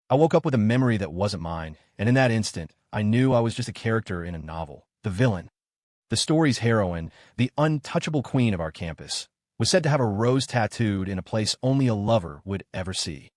I woke up with a memory that wasn't mine, and in that instant, I knew I was just a character in a novel. The villain, the story's heroine, the untouchable queen of our campus, was said to have a rose tattooed in a place only a lover would ever see.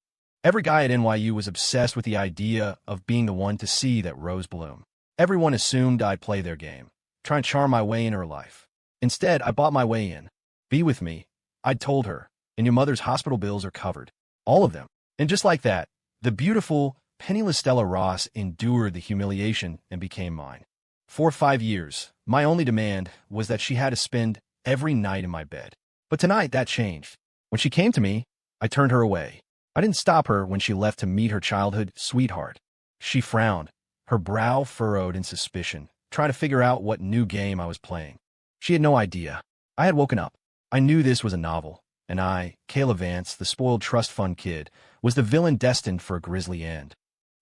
Every guy at NYU was obsessed with the idea of being the one to see that rose bloom. Everyone assumed I'd play their game, try and charm my way into her life. Instead, I bought my way in. Be with me, I'd told her, and your mother's hospital bills are covered. All of them. And just like that, the beautiful, penniless Stella Ross endured the humiliation and became mine. For 5 years, my only demand was that she had to spend every night in my bed. But tonight, that changed. When she came to me, I turned her away. I didn't stop her when she left to meet her childhood sweetheart. She frowned, her brow furrowed in suspicion, trying to figure out what new game I was playing. She had no idea. I had woken up. I knew this was a novel, and I, Kayla Vance, the spoiled trust fund kid, was the villain destined for a grisly end.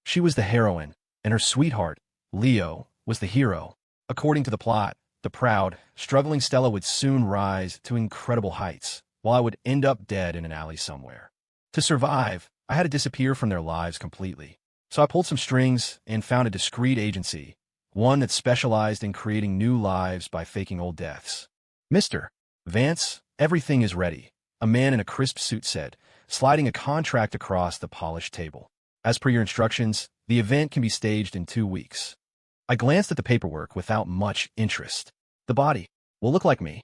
She was the heroine, and her sweetheart, Leo, was the hero. According to the plot, the proud, struggling Stella would soon rise to incredible heights, while I would end up dead in an alley somewhere. To survive, I had to disappear from their lives completely. So I pulled some strings and found a discreet agency, one that specialized in creating new lives by faking old deaths. Mr. Vance, everything is ready, a man in a crisp suit said, sliding a contract across the polished table. As per your instructions, the event can be staged in 2 weeks. I glanced at the paperwork without much interest. The body will look like me.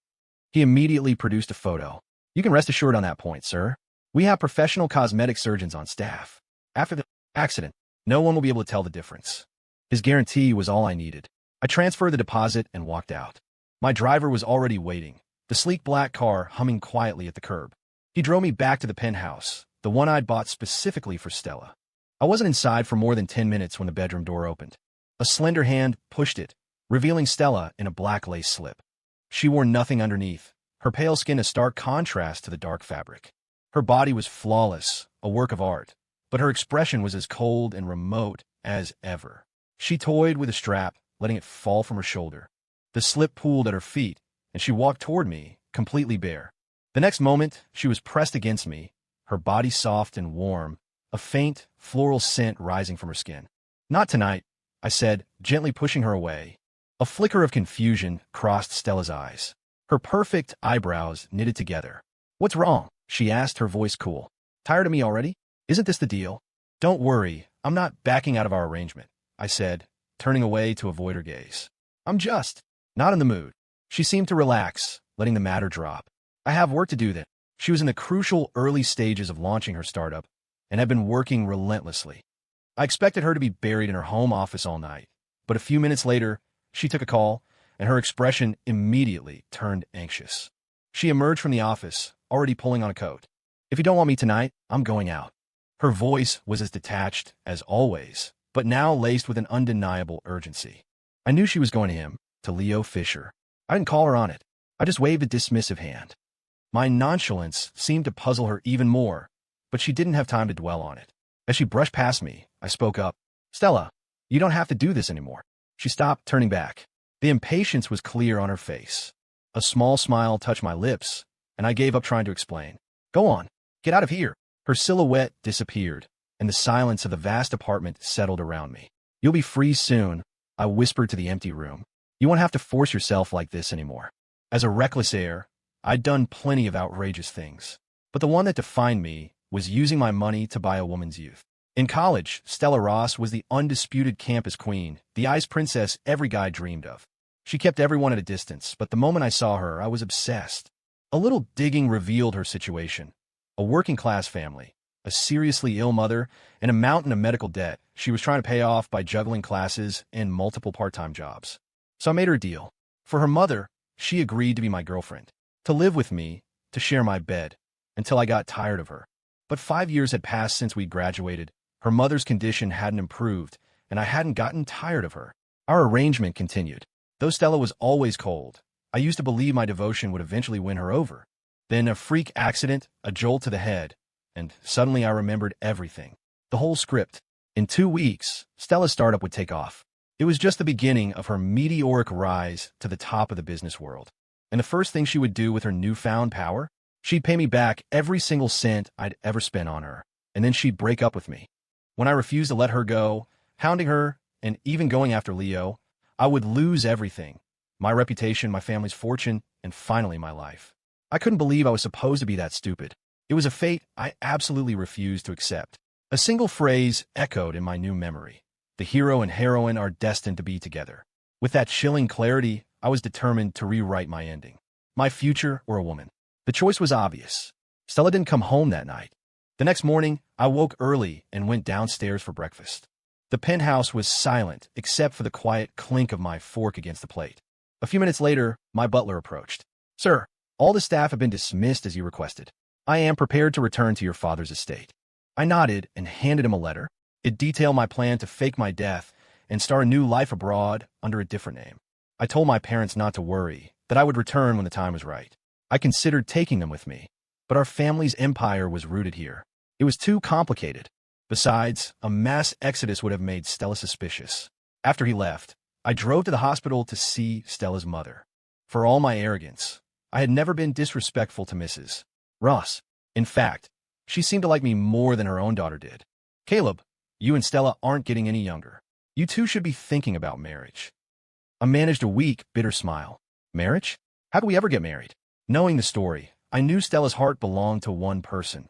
He immediately produced a photo. You can rest assured on that point, sir. We have professional cosmetic surgeons on staff. After the accident, no one will be able to tell the difference. His guarantee was all I needed. I transferred the deposit and walked out. My driver was already waiting, the sleek black car humming quietly at the curb. He drove me back to the penthouse, the one I'd bought specifically for Stella. I wasn't inside for more than 10 minutes when the bedroom door opened. A slender hand pushed it, revealing Stella in a black lace slip. She wore nothing underneath, her pale skin a stark contrast to the dark fabric. Her body was flawless, a work of art, but her expression was as cold and remote as ever. She toyed with a strap, letting it fall from her shoulder. The slip pooled at her feet, and she walked toward me, completely bare. The next moment, she was pressed against me, her body soft and warm, a faint, floral scent rising from her skin. Not tonight, I said, gently pushing her away. A flicker of confusion crossed Stella's eyes. Her perfect eyebrows knitted together. What's wrong? She asked, her voice cool. Tired of me already? Isn't this the deal? Don't worry, I'm not backing out of our arrangement, I said, turning away to avoid her gaze. I'm just not in the mood. She seemed to relax, letting the matter drop. I have work to do then. She was in the crucial early stages of launching her startup and had been working relentlessly. I expected her to be buried in her home office all night, but a few minutes later, she took a call, and her expression immediately turned anxious. She emerged from the office, already pulling on a coat. If you don't want me tonight, I'm going out. Her voice was as detached as always, but now laced with an undeniable urgency. I knew she was going to him, to Leo Fisher. I didn't call her on it. I just waved a dismissive hand. My nonchalance seemed to puzzle her even more, but she didn't have time to dwell on it. As she brushed past me, I spoke up. Stella, you don't have to do this anymore. She stopped, turning back. The impatience was clear on her face. A small smile touched my lips, and I gave up trying to explain. Go on. Get out of here. Her silhouette disappeared, and the silence of the vast apartment settled around me. You'll be free soon, I whispered to the empty room. You won't have to force yourself like this anymore. As a reckless heir, I'd done plenty of outrageous things, but the one that defined me was using my money to buy a woman's youth. In college, Stella Ross was the undisputed campus queen, the ice princess every guy dreamed of. She kept everyone at a distance, but the moment I saw her, I was obsessed. A little digging revealed her situation. A working-class family, a seriously ill mother, and a mountain of medical debt she was trying to pay off by juggling classes and multiple part-time jobs. So I made her a deal. For her mother, she agreed to be my girlfriend, to live with me, to share my bed, until I got tired of her. But 5 years had passed since we graduated. Her mother's condition hadn't improved, and I hadn't gotten tired of her. Our arrangement continued. Though Stella was always cold, I used to believe my devotion would eventually win her over. Then a freak accident, a jolt to the head, and suddenly I remembered everything. The whole script. In 2 weeks, Stella's startup would take off. It was just the beginning of her meteoric rise to the top of the business world. And the first thing she would do with her newfound power? She'd pay me back every single cent I'd ever spent on her, and then she'd break up with me. When I refused to let her go, hounding her, and even going after Leo, I would lose everything. My reputation, my family's fortune, and finally my life. I couldn't believe I was supposed to be that stupid. It was a fate I absolutely refused to accept. A single phrase echoed in my new memory. The hero and heroine are destined to be together. With that chilling clarity, I was determined to rewrite my ending. My future or a woman. The choice was obvious. Stella didn't come home that night. The next morning, I woke early and went downstairs for breakfast. The penthouse was silent except for the quiet clink of my fork against the plate. A few minutes later, my butler approached. "Sir, all the staff have been dismissed as you requested. I am prepared to return to your father's estate." I nodded and handed him a letter. It detailed my plan to fake my death and start a new life abroad under a different name. I told my parents not to worry, that I would return when the time was right. I considered taking them with me, but our family's empire was rooted here. It was too complicated. Besides, a mass exodus would have made Stella suspicious. After he left, I drove to the hospital to see Stella's mother. For all my arrogance, I had never been disrespectful to Mrs. Ross. In fact, she seemed to like me more than her own daughter did. "Caleb, you and Stella aren't getting any younger. You two should be thinking about marriage." I managed a weak, bitter smile. Marriage? How could we ever get married? Knowing the story, I knew Stella's heart belonged to one person.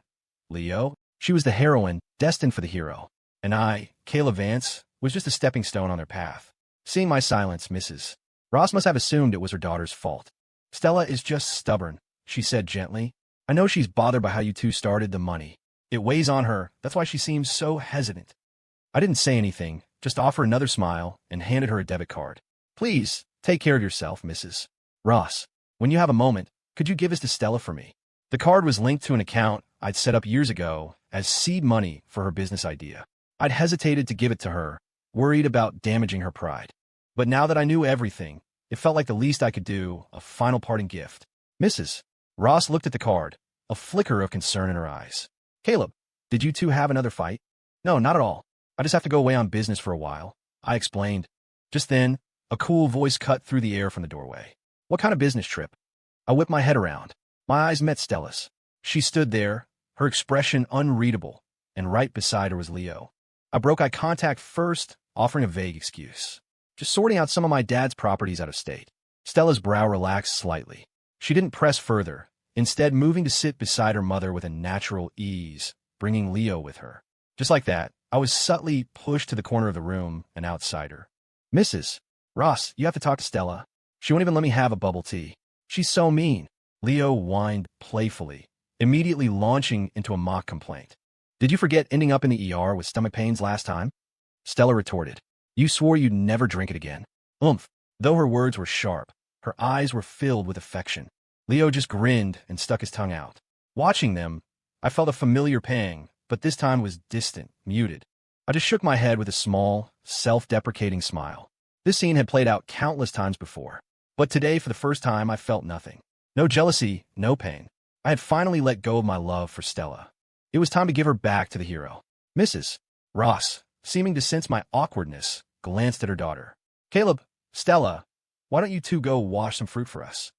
Leo. She was the heroine, destined for the hero. And I, Caleb Vance, was just a stepping stone on their path. Seeing my silence, Mrs. Ross must have assumed it was her daughter's fault. "Stella is just stubborn," she said gently. "I know she's bothered by how you two started the money. It weighs on her, that's why she seems so hesitant." I didn't say anything, just offered another smile and handed her a debit card. "Please, take care of yourself, Mrs. Ross. When you have a moment, could you give this to Stella for me?" The card was linked to an account I'd set up years ago as seed money for her business idea. I'd hesitated to give it to her, worried about damaging her pride. But now that I knew everything, it felt like the least I could do, a final parting gift. Mrs. Ross looked at the card, a flicker of concern in her eyes. "Caleb, did you two have another fight?" "No, not at all. I just have to go away on business for a while," I explained. Just then, a cool voice cut through the air from the doorway. "What kind of business trip?" I whipped my head around. My eyes met Stella's. She stood there, her expression unreadable, and right beside her was Leo. I broke eye contact first, offering a vague excuse. "Just sorting out some of my dad's properties out of state." Stella's brow relaxed slightly. She didn't press further, instead moving to sit beside her mother with a natural ease, bringing Leo with her. Just like that, I was subtly pushed to the corner of the room, an outsider. "Mrs. Ross, you have to talk to Stella. She won't even let me have a bubble tea. She's so mean." Leo whined playfully, immediately launching into a mock complaint. "Did you forget ending up in the ER with stomach pains last time?" Stella retorted. "You swore you'd never drink it again." Oomph. Though her words were sharp, her eyes were filled with affection. Leo just grinned and stuck his tongue out. Watching them, I felt a familiar pang, but this time was distant, muted. I just shook my head with a small, self-deprecating smile. This scene had played out countless times before, but today, for the first time, I felt nothing. No jealousy, no pain. I had finally let go of my love for Stella. It was time to give her back to the hero. Mrs. Ross, seeming to sense my awkwardness, glanced at her daughter. "Caleb, Stella, why don't you two go wash some fruit for us?"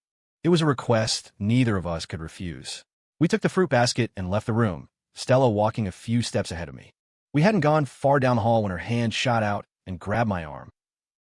It was a request neither of us could refuse. We took the fruit basket and left the room, Stella walking a few steps ahead of me. We hadn't gone far down the hall when her hand shot out and grabbed my arm.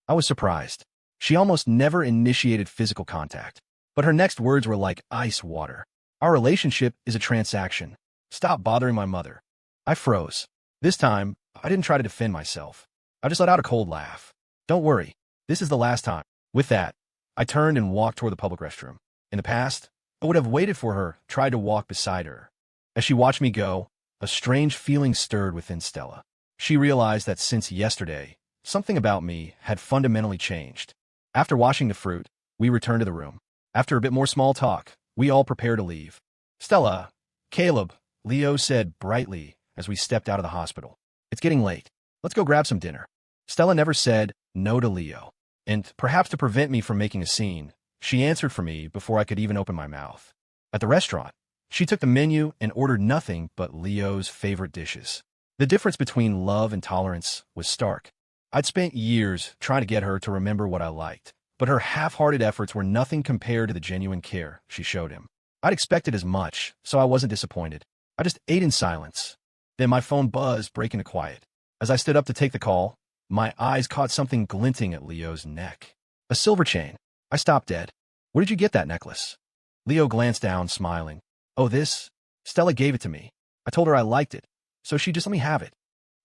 I was surprised. She almost never initiated physical contact, but her next words were like ice water. "Our relationship is a transaction. Stop bothering my mother." I froze. This time, I didn't try to defend myself. I just let out a cold laugh. "Don't worry. This is the last time." With that, I turned and walked toward the public restroom. In the past, I would have waited for her, tried to walk beside her. As she watched me go, a strange feeling stirred within Stella. She realized that since yesterday, something about me had fundamentally changed. After washing the fruit, we returned to the room. After a bit more small talk, we all prepared to leave. "Stella, Caleb," Leo said brightly as we stepped out of the hospital. "It's getting late. Let's go grab some dinner." Stella never said no to Leo, and perhaps to prevent me from making a scene, she answered for me before I could even open my mouth. At the restaurant, she took the menu and ordered nothing but Leo's favorite dishes. The difference between love and tolerance was stark. I'd spent years trying to get her to remember what I liked, but her half-hearted efforts were nothing compared to the genuine care she showed him. I'd expected as much, so I wasn't disappointed. I just ate in silence. Then my phone buzzed, breaking the quiet. As I stood up to take the call, my eyes caught something glinting at Leo's neck. A silver chain. I stopped dead. Where did you get that necklace? Leo glanced down, smiling. Oh, this? Stella gave it to me. I told her I liked it, so she just let me have it.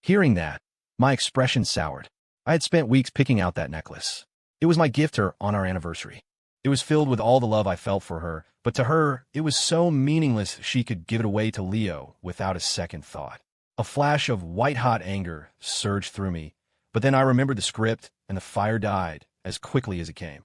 Hearing that, my expression soured. I had spent weeks picking out that necklace. It was my gift to her on our anniversary. It was filled with all the love I felt for her, but to her, it was so meaningless she could give it away to Leo without a second thought. A flash of white-hot anger surged through me, but then I remembered the script, and the fire died as quickly as it came.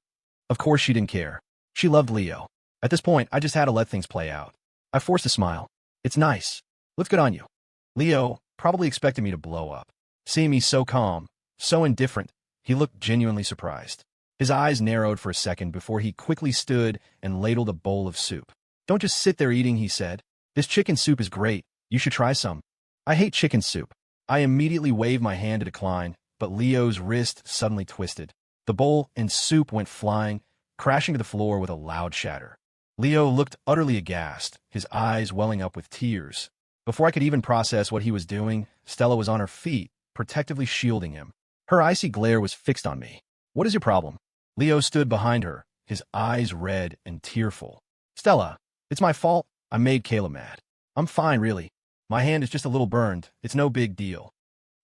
Of course she didn't care. She loved Leo. At this point, I just had to let things play out. I forced a smile. It's nice. Looks good on you. Leo probably expected me to blow up. Seeing me so calm, so indifferent, he looked genuinely surprised. His eyes narrowed for a second before he quickly stood and ladled a bowl of soup. Don't just sit there eating, he said. This chicken soup is great. You should try some. I hate chicken soup. I immediately waved my hand to decline, but Leo's wrist suddenly twisted. The bowl and soup went flying, crashing to the floor with a loud shatter. Leo looked utterly aghast, his eyes welling up with tears. Before I could even process what he was doing, Stella was on her feet, protectively shielding him. Her icy glare was fixed on me. What is your problem? Leo stood behind her, his eyes red and tearful. Stella, it's my fault. I made Kayla mad. I'm fine, really. My hand is just a little burned. It's no big deal.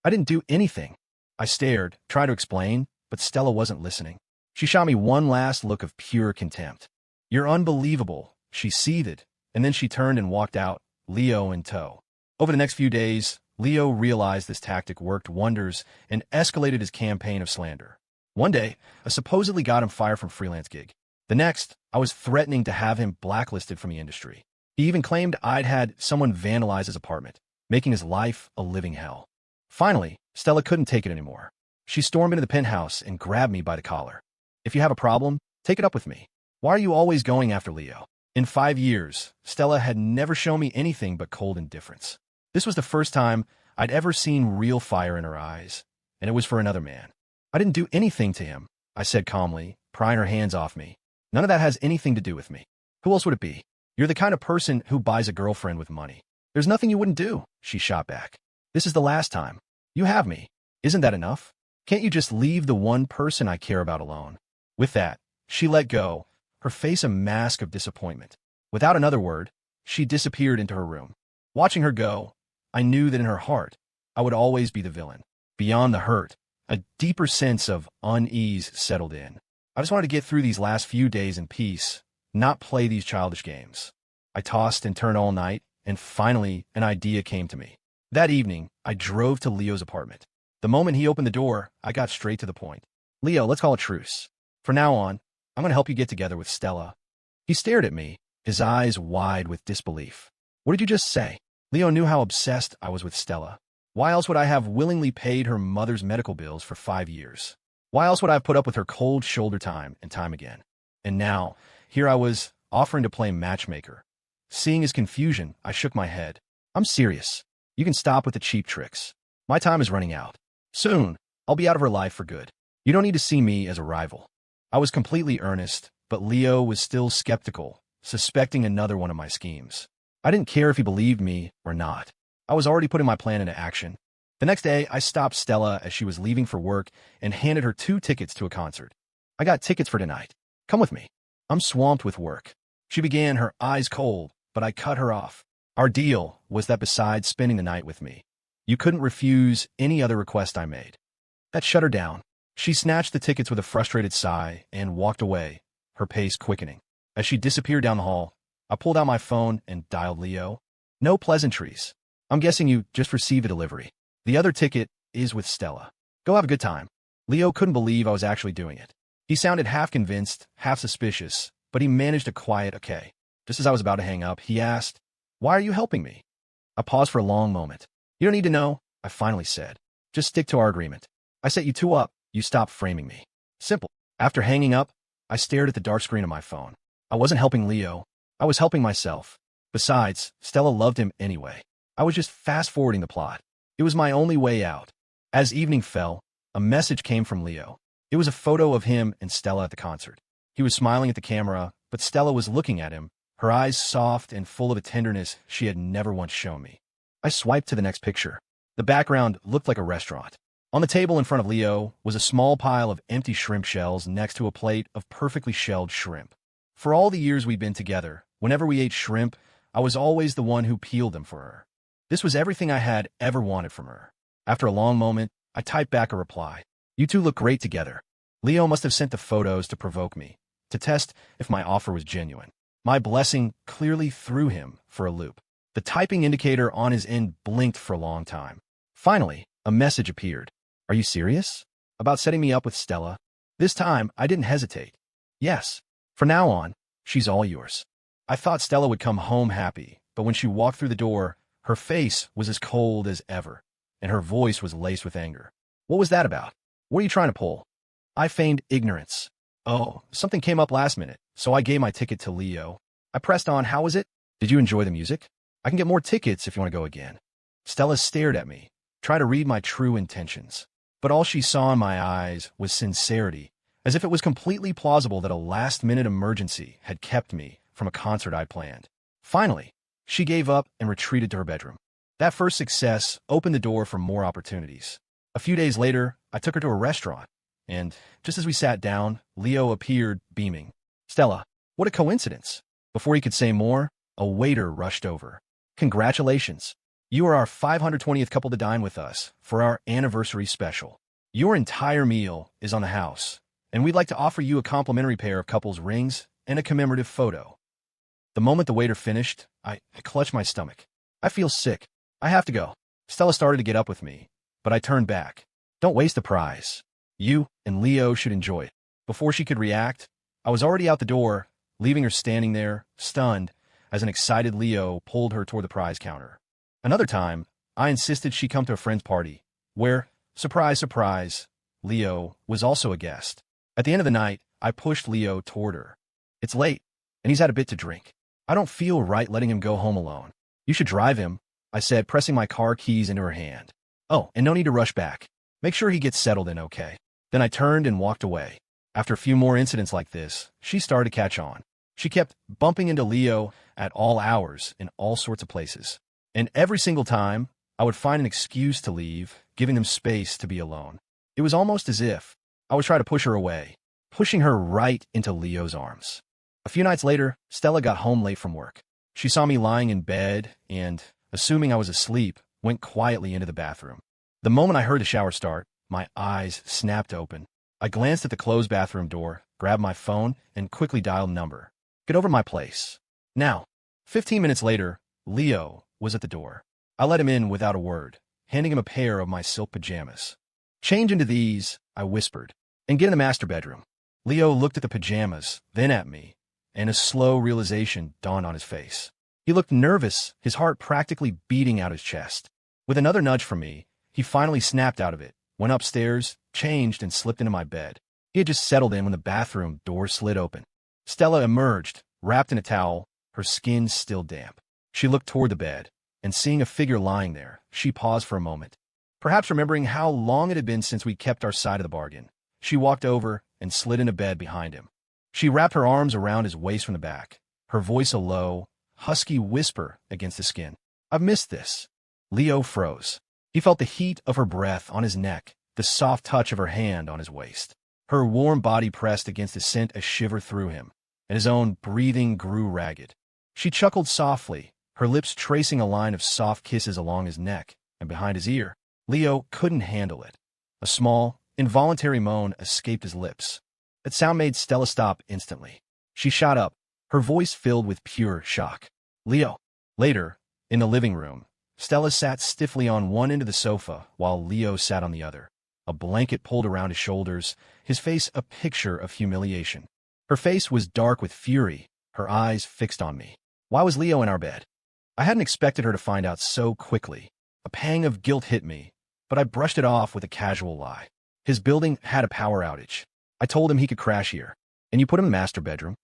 I didn't do anything. I stared, tried to explain, but Stella wasn't listening. She shot me one last look of pure contempt. You're unbelievable, she seethed, and then she turned and walked out, Leo in tow. Over the next few days, Leo realized this tactic worked wonders and escalated his campaign of slander. One day, I supposedly got him fired from a freelance gig. The next, I was threatening to have him blacklisted from the industry. He even claimed I'd had someone vandalize his apartment, making his life a living hell. Finally, Stella couldn't take it anymore. She stormed into the penthouse and grabbed me by the collar. If you have a problem, take it up with me. Why are you always going after Leo? In 5 years, Stella had never shown me anything but cold indifference. This was the first time I'd ever seen real fire in her eyes, and it was for another man. I didn't do anything to him, I said calmly, prying her hands off me. None of that has anything to do with me. Who else would it be? You're the kind of person who buys a girlfriend with money. There's nothing you wouldn't do, she shot back. This is the last time. You have me. Isn't that enough? Can't you just leave the one person I care about alone? With that, she let go, her face a mask of disappointment. Without another word, she disappeared into her room. Watching her go, I knew that in her heart, I would always be the villain. Beyond the hurt, a deeper sense of unease settled in. I just wanted to get through these last few days in peace, not play these childish games. I tossed and turned all night, and finally, an idea came to me. That evening, I drove to Leo's apartment. The moment he opened the door, I got straight to the point. Leo, let's call a truce. From now on, I'm going to help you get together with Stella. He stared at me, his eyes wide with disbelief. What did you just say? Leo knew how obsessed I was with Stella. Why else would I have willingly paid her mother's medical bills for 5 years? Why else would I have put up with her cold shoulder time and time again? And now, here I was, offering to play matchmaker. Seeing his confusion, I shook my head. I'm serious. You can stop with the cheap tricks. My time is running out. Soon, I'll be out of her life for good. You don't need to see me as a rival. I was completely earnest, but Leo was still skeptical, suspecting another one of my schemes. I didn't care if he believed me or not. I was already putting my plan into action. The next day, I stopped Stella as she was leaving for work and handed her 2 tickets to a concert. I got tickets for tonight. Come with me. I'm swamped with work. She began, her eyes cold, but I cut her off. Our deal was that besides spending the night with me, you couldn't refuse any other request I made. That shut her down. She snatched the tickets with a frustrated sigh and walked away, her pace quickening. As she disappeared down the hall, I pulled out my phone and dialed Leo. No pleasantries. I'm guessing you just received a delivery. The other ticket is with Stella. Go have a good time. Leo couldn't believe I was actually doing it. He sounded half convinced, half suspicious, but he managed a quiet okay. Just as I was about to hang up, he asked, "Why are you helping me?" I paused for a long moment. "You don't need to know," I finally said. "Just stick to our agreement. I set you 2 up. You stop framing me. Simple." After hanging up, I stared at the dark screen of my phone. I wasn't helping Leo. I was helping myself. Besides, Stella loved him anyway. I was just fast-forwarding the plot. It was my only way out. As evening fell, a message came from Leo. It was a photo of him and Stella at the concert. He was smiling at the camera, but Stella was looking at him, her eyes soft and full of a tenderness she had never once shown me. I swiped to the next picture. The background looked like a restaurant. On the table in front of Leo was a small pile of empty shrimp shells next to a plate of perfectly shelled shrimp. For all the years we'd been together, whenever we ate shrimp, I was always the one who peeled them for her. This was everything I had ever wanted from her. After a long moment, I typed back a reply. You two look great together. Leo must have sent the photos to provoke me, to test if my offer was genuine. My blessing clearly threw him for a loop. The typing indicator on his end blinked for a long time. Finally, a message appeared. Are you serious? About setting me up with Stella? This time, I didn't hesitate. Yes. From now on, she's all yours. I thought Stella would come home happy, but when she walked through the door, her face was as cold as ever, and her voice was laced with anger. What was that about? What are you trying to pull? I feigned ignorance. Oh, something came up last minute, so I gave my ticket to Leo. I pressed on. How was it? Did you enjoy the music? I can get more tickets if you want to go again. Stella stared at me, trying to read my true intentions. But all she saw in my eyes was sincerity, as if it was completely plausible that a last-minute emergency had kept me from a concert I planned. Finally, she gave up and retreated to her bedroom. That first success opened the door for more opportunities. A few days later, I took her to a restaurant, and just as we sat down, Leo appeared, beaming. Stella, what a coincidence. Before he could say more, a waiter rushed over. Congratulations. You are our 520th couple to dine with us for our anniversary special. Your entire meal is on the house, and we'd like to offer you a complimentary pair of couples' rings and a commemorative photo. The moment the waiter finished, I clutched my stomach. I feel sick. I have to go. Stella started to get up with me, but I turned back. Don't waste the prize. You and Leo should enjoy it. Before she could react, I was already out the door, leaving her standing there, stunned, as an excited Leo pulled her toward the prize counter. Another time, I insisted she come to a friend's party, where, surprise, surprise, Leo was also a guest. At the end of the night, I pushed Leo toward her. It's late, and he's had a bit to drink. I don't feel right letting him go home alone. You should drive him, I said, pressing my car keys into her hand. Oh, and no need to rush back. Make sure he gets settled in okay. Then I turned and walked away. After a few more incidents like this, she started to catch on. She kept bumping into Leo at all hours in all sorts of places. And every single time, I would find an excuse to leave, giving them space to be alone. It was almost as if I was trying to push her away, pushing her right into Leo's arms. A few nights later, Stella got home late from work. She saw me lying in bed and, assuming I was asleep, went quietly into the bathroom. The moment I heard the shower start, my eyes snapped open. I glanced at the closed bathroom door, grabbed my phone, and quickly dialed number. Get over to my place. Now. 15 minutes later, Leo was at the door. I let him in without a word, handing him a pair of my silk pajamas. Change into these, I whispered, and get in the master bedroom. Leo looked at the pajamas, then at me, and a slow realization dawned on his face. He looked nervous, his heart practically beating out his chest. With another nudge from me, he finally snapped out of it, went upstairs, changed, and slipped into my bed. He had just settled in when the bathroom door slid open. Stella emerged, wrapped in a towel, her skin still damp. She looked toward the bed, and seeing a figure lying there, she paused for a moment. Perhaps remembering how long it had been since we kept our side of the bargain, she walked over and slid into bed behind him. She wrapped her arms around his waist from the back, her voice a low, husky whisper against the skin. I've missed this. Leo froze. He felt the heat of her breath on his neck, the soft touch of her hand on his waist. Her warm body pressed against his sent a shiver through him, and his own breathing grew ragged. She chuckled softly, her lips tracing a line of soft kisses along his neck and behind his ear. Leo couldn't handle it. A small, involuntary moan escaped his lips. That sound made Stella stop instantly. She shot up, her voice filled with pure shock. Leo. Later, in the living room, Stella sat stiffly on one end of the sofa while Leo sat on the other. A blanket pulled around his shoulders, his face a picture of humiliation. Her face was dark with fury, her eyes fixed on me. Why was Leo in our bed? I hadn't expected her to find out so quickly. A pang of guilt hit me, but I brushed it off with a casual lie. His building had a power outage. I told him he could crash here. And you put him in the master bedroom?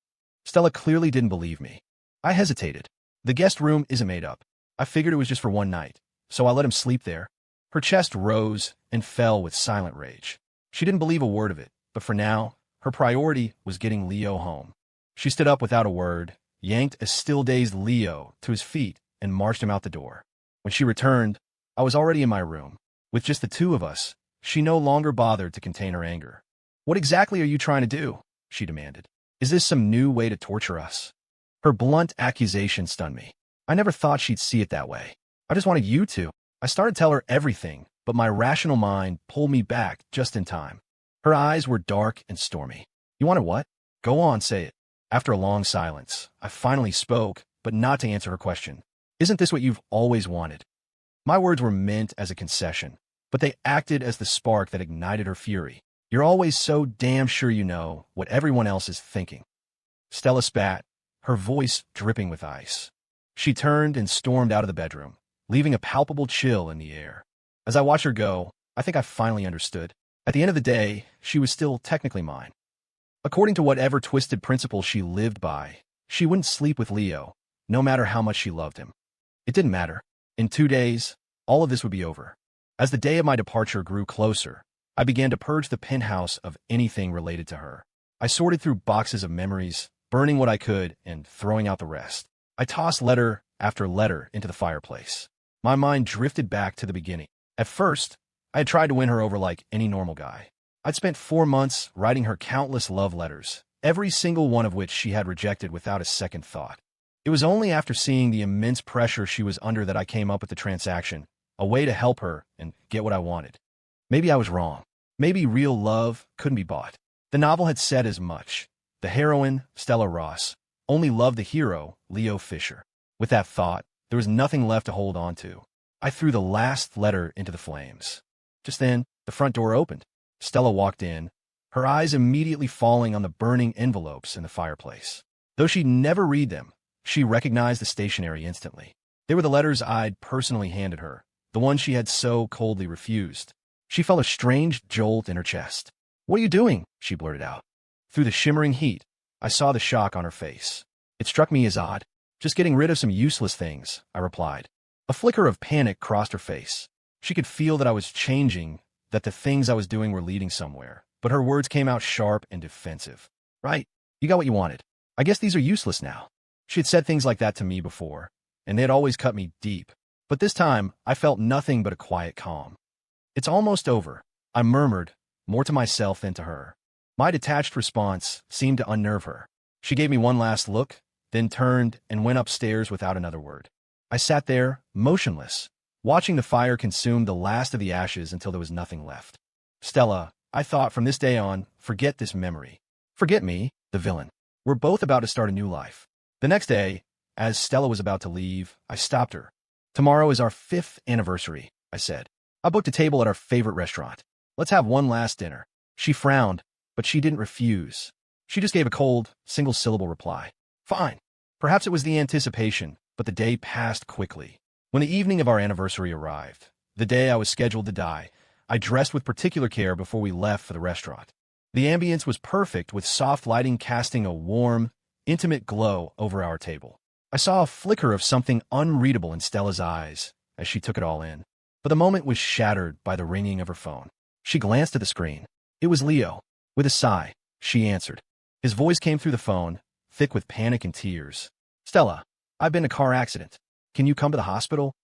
Stella clearly didn't believe me. I hesitated. The guest room isn't made up. I figured it was just for one night, so I let him sleep there. Her chest rose and fell with silent rage. She didn't believe a word of it, but for now, her priority was getting Leo home. She stood up without a word, yanked a still-dazed Leo to his feet, and marched him out the door. When she returned, I was already in my room. With just the two of us, she no longer bothered to contain her anger. "What exactly are you trying to do?" she demanded. "Is this some new way to torture us?" Her blunt accusation stunned me. I never thought she'd see it that way. "I just wanted you to." I started to tell her everything, but my rational mind pulled me back just in time. Her eyes were dark and stormy. "You wanted what? Go on, say it." After a long silence, I finally spoke, but not to answer her question. "Isn't this what you've always wanted?" My words were meant as a concession, but they acted as the spark that ignited her fury. "You're always so damn sure you know what everyone else is thinking." Stella spat, her voice dripping with ice. She turned and stormed out of the bedroom, leaving a palpable chill in the air. As I watched her go, I think I finally understood. At the end of the day, she was still technically mine. According to whatever twisted principle she lived by, she wouldn't sleep with Leo, no matter how much she loved him. It didn't matter. In 2 days, all of this would be over. As the day of my departure grew closer, I began to purge the penthouse of anything related to her. I sorted through boxes of memories, burning what I could and throwing out the rest. I tossed letter after letter into the fireplace. My mind drifted back to the beginning. At first, I had tried to win her over like any normal guy. I'd spent 4 months writing her countless love letters, every single one of which she had rejected without a second thought. It was only after seeing the immense pressure she was under that I came up with the transaction, a way to help her and get what I wanted. Maybe I was wrong. Maybe real love couldn't be bought. The novel had said as much. The heroine, Stella Ross, only loved the hero, Leo Fisher. With that thought, there was nothing left to hold on to. I threw the last letter into the flames. Just then, the front door opened. Stella walked in, her eyes immediately falling on the burning envelopes in the fireplace. Though she'd never read them, she recognized the stationery instantly. They were the letters I'd personally handed her, the ones she had so coldly refused. She felt a strange jolt in her chest. "What are you doing?" she blurted out. Through the shimmering heat, I saw the shock on her face. It struck me as odd. "Just getting rid of some useless things," I replied. A flicker of panic crossed her face. She could feel that I was changing, that the things I was doing were leading somewhere, but her words came out sharp and defensive. "Right, you got what you wanted. I guess these are useless now." She had said things like that to me before, and they had always cut me deep. But this time, I felt nothing but a quiet calm. "It's almost over," I murmured, more to myself than to her. My detached response seemed to unnerve her. She gave me one last look, then turned and went upstairs without another word. I sat there, motionless, watching the fire consume the last of the ashes until there was nothing left. "Stella," I thought from this day on, forget this memory. Forget me, the villain. We're both about to start a new life. The next day, as Stella was about to leave, I stopped her. "Tomorrow is our 5th anniversary," I said. "I booked a table at our favorite restaurant. Let's have one last dinner." She frowned, but she didn't refuse. She just gave a cold, single-syllable reply. "Fine." Perhaps it was the anticipation, but the day passed quickly. When the evening of our anniversary arrived, the day I was scheduled to die, I dressed with particular care before we left for the restaurant. The ambience was perfect, with soft lighting casting a warm, intimate glow over our table. I saw a flicker of something unreadable in Stella's eyes as she took it all in, but the moment was shattered by the ringing of her phone. She glanced at the screen. It was Leo. With a sigh, she answered. His voice came through the phone, thick with panic and tears. "Stella, I've been in a car accident. Can you come to the hospital?"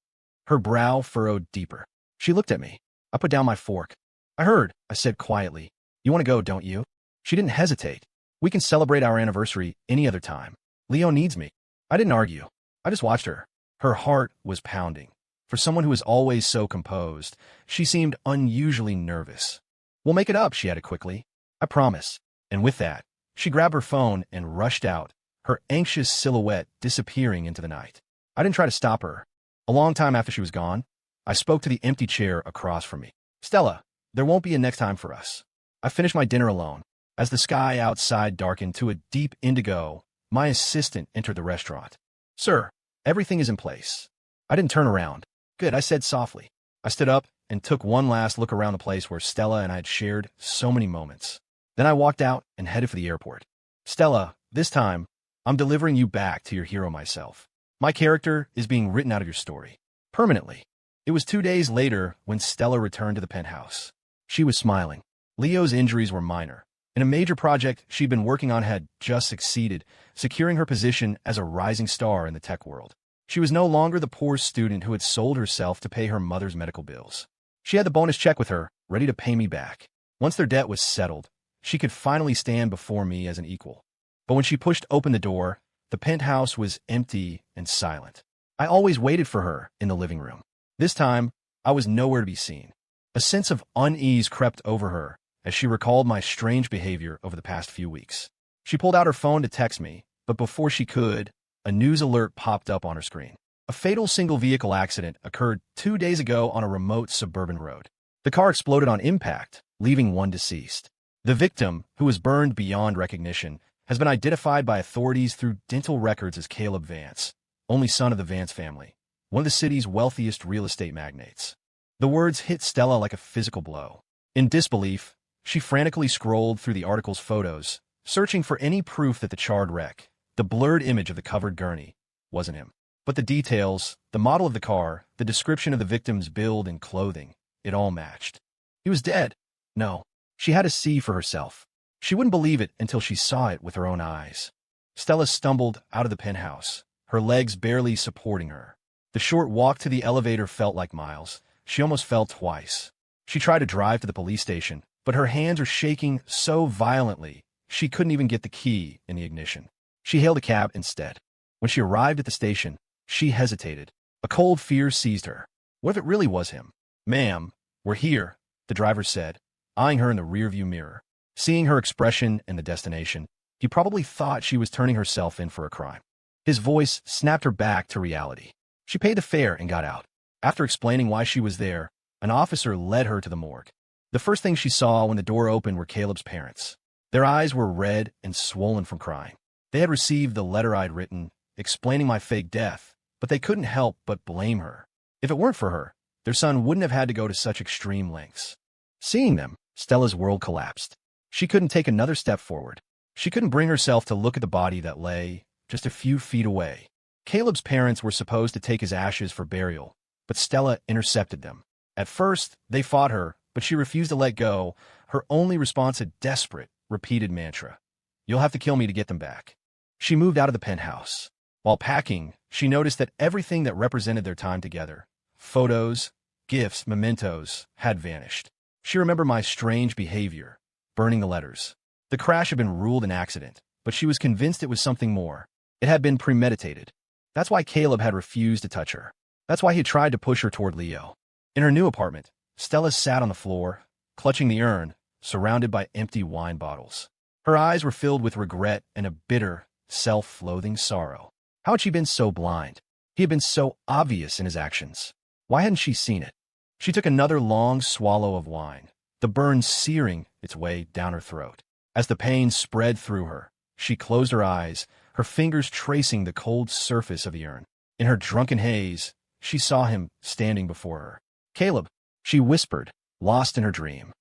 Her brow furrowed deeper. She looked at me. I put down my fork. "I heard," I said quietly. "You want to go, don't you?" She didn't hesitate. "We can celebrate our anniversary any other time. Leo needs me." I didn't argue. I just watched her. Her heart was pounding. For someone who was always so composed, she seemed unusually nervous. "We'll make it up," she added quickly. "I promise." And with that, she grabbed her phone and rushed out, her anxious silhouette disappearing into the night. I didn't try to stop her. A long time after she was gone, I spoke to the empty chair across from me. "Stella, there won't be a next time for us." I finished my dinner alone. As the sky outside darkened to a deep indigo, my assistant entered the restaurant. "Sir, everything is in place." I didn't turn around. "Good," I said softly. I stood up and took one last look around the place where Stella and I had shared so many moments. Then I walked out and headed for the airport. "Stella, this time, I'm delivering you back to your hero myself. My character is being written out of your story. Permanently." It was 2 days later when Stella returned to the penthouse. She was smiling. Leo's injuries were minor, and a major project she'd been working on had just succeeded, securing her position as a rising star in the tech world. She was no longer the poor student who had sold herself to pay her mother's medical bills. She had the bonus check with her, ready to pay me back. Once their debt was settled, she could finally stand before me as an equal. But when she pushed open the door, the penthouse was empty and silent. I always waited for her in the living room. This time, I was nowhere to be seen. A sense of unease crept over her as she recalled my strange behavior over the past few weeks. She pulled out her phone to text me, but before she could, a news alert popped up on her screen. A fatal single-vehicle accident occurred 2 days ago on a remote suburban road. The car exploded on impact, leaving one deceased. The victim, who was burned beyond recognition, has been identified by authorities through dental records as Caleb Vance, only son of the Vance family, one of the city's wealthiest real estate magnates. The words hit Stella like a physical blow. In disbelief, she frantically scrolled through the article's photos, searching for any proof that the charred wreck, the blurred image of the covered gurney, wasn't him. But the details, the model of the car, the description of the victim's build and clothing, it all matched. He was dead. No, she had to see for herself. She wouldn't believe it until she saw it with her own eyes. Stella stumbled out of the penthouse, her legs barely supporting her. The short walk to the elevator felt like miles. She almost fell twice. She tried to drive to the police station, but her hands were shaking so violently she couldn't even get the key in the ignition. She hailed a cab instead. When she arrived at the station, she hesitated. A cold fear seized her. What if it really was him? "Ma'am, we're here," the driver said, eyeing her in the rearview mirror. Seeing her expression and the destination, he probably thought she was turning herself in for a crime. His voice snapped her back to reality. She paid the fare and got out. After explaining why she was there, an officer led her to the morgue. The first thing she saw when the door opened were Caleb's parents. Their eyes were red and swollen from crying. They had received the letter I'd written, explaining my fake death, but they couldn't help but blame her. If it weren't for her, their son wouldn't have had to go to such extreme lengths. Seeing them, Stella's world collapsed. She couldn't take another step forward. She couldn't bring herself to look at the body that lay just a few feet away. Caleb's parents were supposed to take his ashes for burial, but Stella intercepted them. At first, they fought her, but she refused to let go, her only response a desperate, repeated mantra. "You'll have to kill me to get them back." She moved out of the penthouse. While packing, she noticed that everything that represented their time together, photos, gifts, mementos, had vanished. She remembered my strange behavior, burning the letters. The crash had been ruled an accident, but she was convinced it was something more. It had been premeditated. That's why Caleb had refused to touch her. That's why he tried to push her toward Leo. In her new apartment, Stella sat on the floor, clutching the urn, surrounded by empty wine bottles. Her eyes were filled with regret and a bitter, self-loathing sorrow. How had she been so blind? He had been so obvious in his actions. Why hadn't she seen it? She took another long swallow of wine, the burn searing its way down her throat. As the pain spread through her, she closed her eyes, her fingers tracing the cold surface of the urn. In her drunken haze, she saw him standing before her. "Caleb," she whispered, lost in her dream.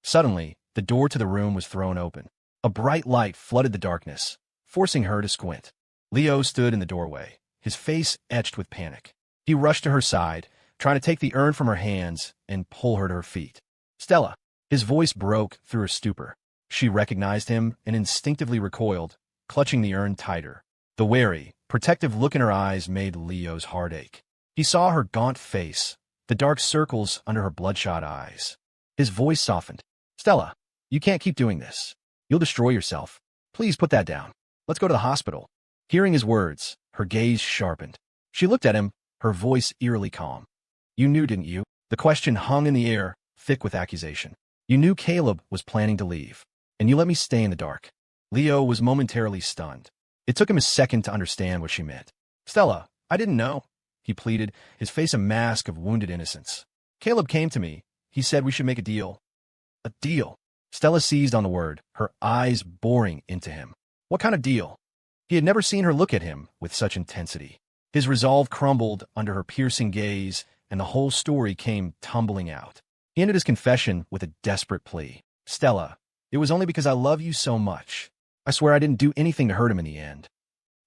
Suddenly, the door to the room was thrown open. A bright light flooded the darkness, forcing her to squint. Leo stood in the doorway, his face etched with panic. He rushed to her side, trying to take the urn from her hands and pull her to her feet. "Stella!" His voice broke through her stupor. She recognized him and instinctively recoiled, clutching the urn tighter. The wary, protective look in her eyes made Leo's heart ache. He saw her gaunt face, the dark circles under her bloodshot eyes. His voice softened. "Stella, you can't keep doing this. You'll destroy yourself. Please put that down. Let's go to the hospital." Hearing his words, her gaze sharpened. She looked at him, her voice eerily calm. "You knew, didn't you?" The question hung in the air, thick with accusation. "You knew Caleb was planning to leave, and you let me stay in the dark." Leo was momentarily stunned. It took him a second to understand what she meant. "Stella, I didn't know," he pleaded, his face a mask of wounded innocence. "Caleb came to me. He said we should make a deal." "A deal?" Stella seized on the word, her eyes boring into him. What kind of deal? He had never seen her look at him with such intensity. His resolve crumbled under her piercing gaze, and the whole story came tumbling out. He ended his confession with a desperate plea. "Stella, it was only because I love you so much. I swear I didn't do anything to hurt him in the end."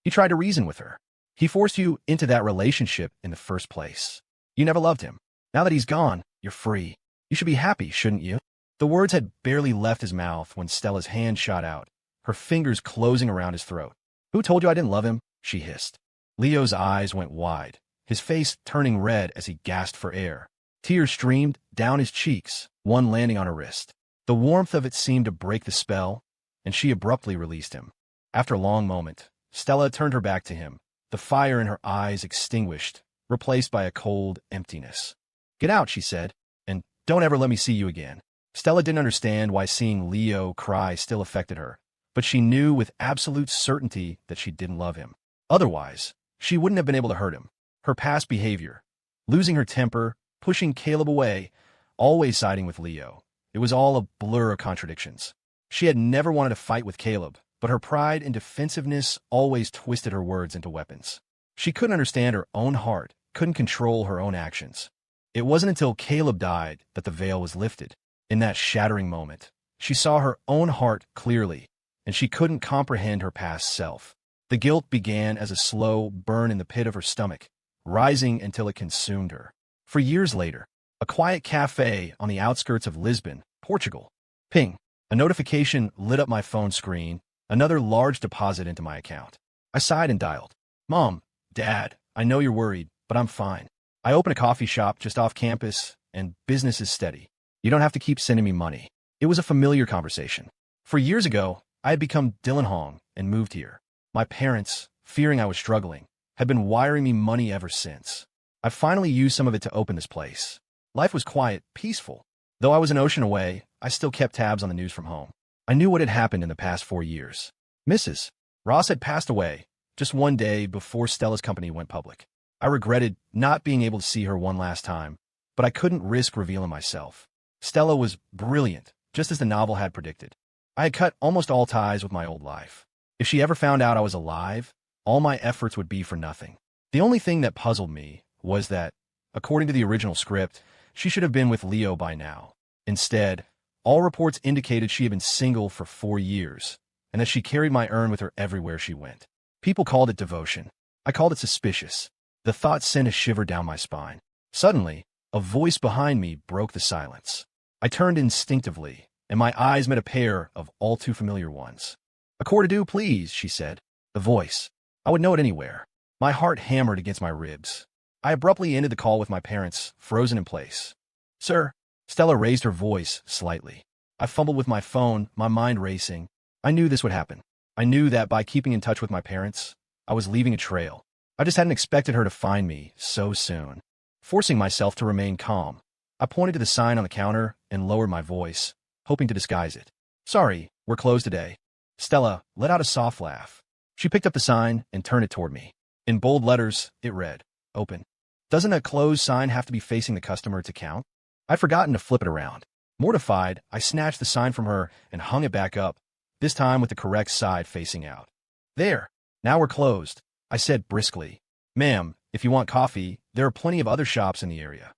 He tried to reason with her. "He forced you into that relationship in the first place. You never loved him. Now that he's gone, you're free. You should be happy, shouldn't you?" The words had barely left his mouth when Stella's hand shot out, her fingers closing around his throat. "Who told you I didn't love him?" she hissed. Leo's eyes went wide, his face turning red as he gasped for air. Tears streamed down his cheeks, one landing on her wrist. The warmth of it seemed to break the spell, and she abruptly released him. After a long moment, Stella turned her back to him, the fire in her eyes extinguished, replaced by a cold emptiness. "Get out," she said, "and don't ever let me see you again." Stella didn't understand why seeing Leo cry still affected her, but she knew with absolute certainty that she didn't love him. Otherwise, she wouldn't have been able to hurt him. Her past behavior, losing her temper, pushing Caleb away, always siding with Leo. It was all a blur of contradictions. She had never wanted to fight with Caleb, but her pride and defensiveness always twisted her words into weapons. She couldn't understand her own heart, couldn't control her own actions. It wasn't until Caleb died that the veil was lifted. In that shattering moment, she saw her own heart clearly, and she couldn't comprehend her past self. The guilt began as a slow burn in the pit of her stomach, rising until it consumed her. For years later, a quiet cafe on the outskirts of Lisbon, Portugal. Ping. A notification lit up my phone screen, another large deposit into my account. I sighed and dialed. "Mom, Dad, I know you're worried, but I'm fine. I opened a coffee shop just off campus, and business is steady. You don't have to keep sending me money." It was a familiar conversation. For years ago, I had become Dylan Hong and moved here. My parents, fearing I was struggling, had been wiring me money ever since. I finally used some of it to open this place. Life was quiet, peaceful. Though I was an ocean away, I still kept tabs on the news from home. I knew what had happened in the past 4 years. Mrs. Ross had passed away just one day before Stella's company went public. I regretted not being able to see her one last time, but I couldn't risk revealing myself. Stella was brilliant, just as the novel had predicted. I had cut almost all ties with my old life. If she ever found out I was alive, all my efforts would be for nothing. The only thing that puzzled me was that, according to the original script, she should have been with Leo by now. Instead, all reports indicated she had been single for 4 years, and that she carried my urn with her everywhere she went. People called it devotion. I called it suspicious. The thought sent a shiver down my spine. Suddenly, a voice behind me broke the silence. I turned instinctively, and my eyes met a pair of all too familiar ones. "A quart-a-do, please," she said. The voice. I would know it anywhere. My heart hammered against my ribs. I abruptly ended the call with my parents, frozen in place. "Sir." Stella raised her voice slightly. I fumbled with my phone, my mind racing. I knew this would happen. I knew that by keeping in touch with my parents, I was leaving a trail. I just hadn't expected her to find me so soon. Forcing myself to remain calm, I pointed to the sign on the counter and lowered my voice, hoping to disguise it. "Sorry, we're closed today." Stella let out a soft laugh. She picked up the sign and turned it toward me. In bold letters, it read, "Open." Doesn't a closed sign have to be facing the customer to count? I'd forgotten to flip it around. Mortified, I snatched the sign from her and hung it back up, this time with the correct side facing out. "There, now we're closed," I said briskly. "Ma'am, if you want coffee, there are plenty of other shops in the area."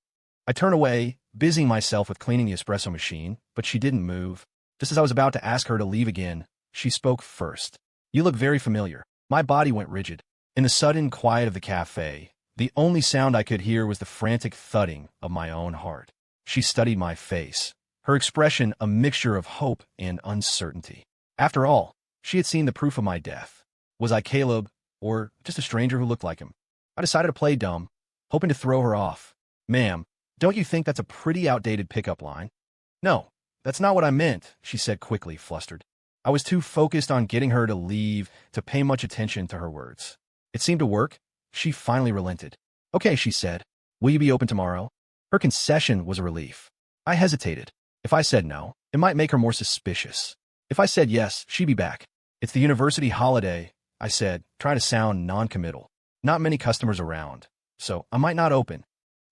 I turned away, busying myself with cleaning the espresso machine, but she didn't move. Just as I was about to ask her to leave again, she spoke first. "You look very familiar." My body went rigid. In the sudden quiet of the cafe, the only sound I could hear was the frantic thudding of my own heart. She studied my face, her expression a mixture of hope and uncertainty. After all, she had seen the proof of my death. Was I Caleb, or just a stranger who looked like him? I decided to play dumb, hoping to throw her off. "Ma'am, don't you think that's a pretty outdated pickup line?" "No, that's not what I meant," she said quickly, flustered. I was too focused on getting her to leave to pay much attention to her words. It seemed to work. She finally relented. "Okay," she said. "Will you be open tomorrow?" Her concession was a relief. I hesitated. If I said no, it might make her more suspicious. If I said yes, she'd be back. "It's the university holiday," I said, trying to sound non-committal. "Not many customers around, so I might not open."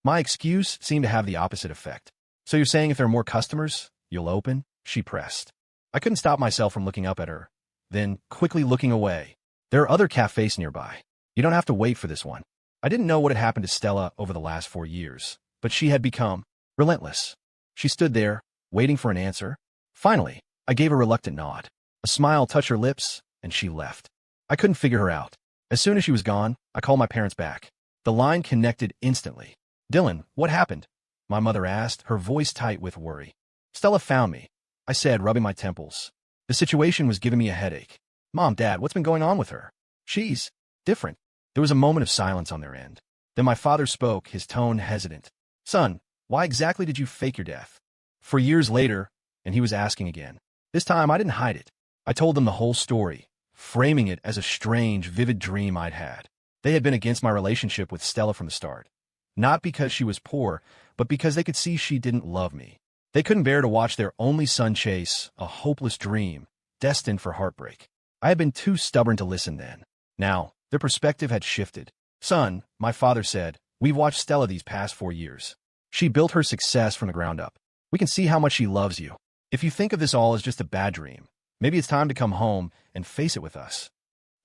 My excuse seemed to have the opposite effect. "So you're saying if there are more customers, you'll open?" she pressed. I couldn't stop myself from looking up at her, then quickly looking away. "There are other cafes nearby. You don't have to wait for this one." I didn't know what had happened to Stella over the last 4 years, but she had become relentless. She stood there, waiting for an answer. Finally, I gave a reluctant nod. A smile touched her lips, and she left. I couldn't figure her out. As soon as she was gone, I called my parents back. The line connected instantly. "Dylan, what happened?" my mother asked, her voice tight with worry. "Stella found me," I said, rubbing my temples. "The situation was giving me a headache." "Mom, Dad, what's been going on with her?" "She's different." There was a moment of silence on their end. Then my father spoke, his tone hesitant. Son, why exactly did you fake your death? For years later, and he was asking again. This time I didn't hide it. I told them the whole story, framing it as a strange, vivid dream I'd had. They had been against my relationship with Stella from the start. Not because she was poor, but because they could see she didn't love me. They couldn't bear to watch their only son chase a hopeless dream, destined for heartbreak. I had been too stubborn to listen then. Now, their perspective had shifted. Son, my father said, we've watched Stella these past 4 years. She built her success from the ground up. We can see how much she loves you. If you think of this all as just a bad dream, maybe it's time to come home and face it with us.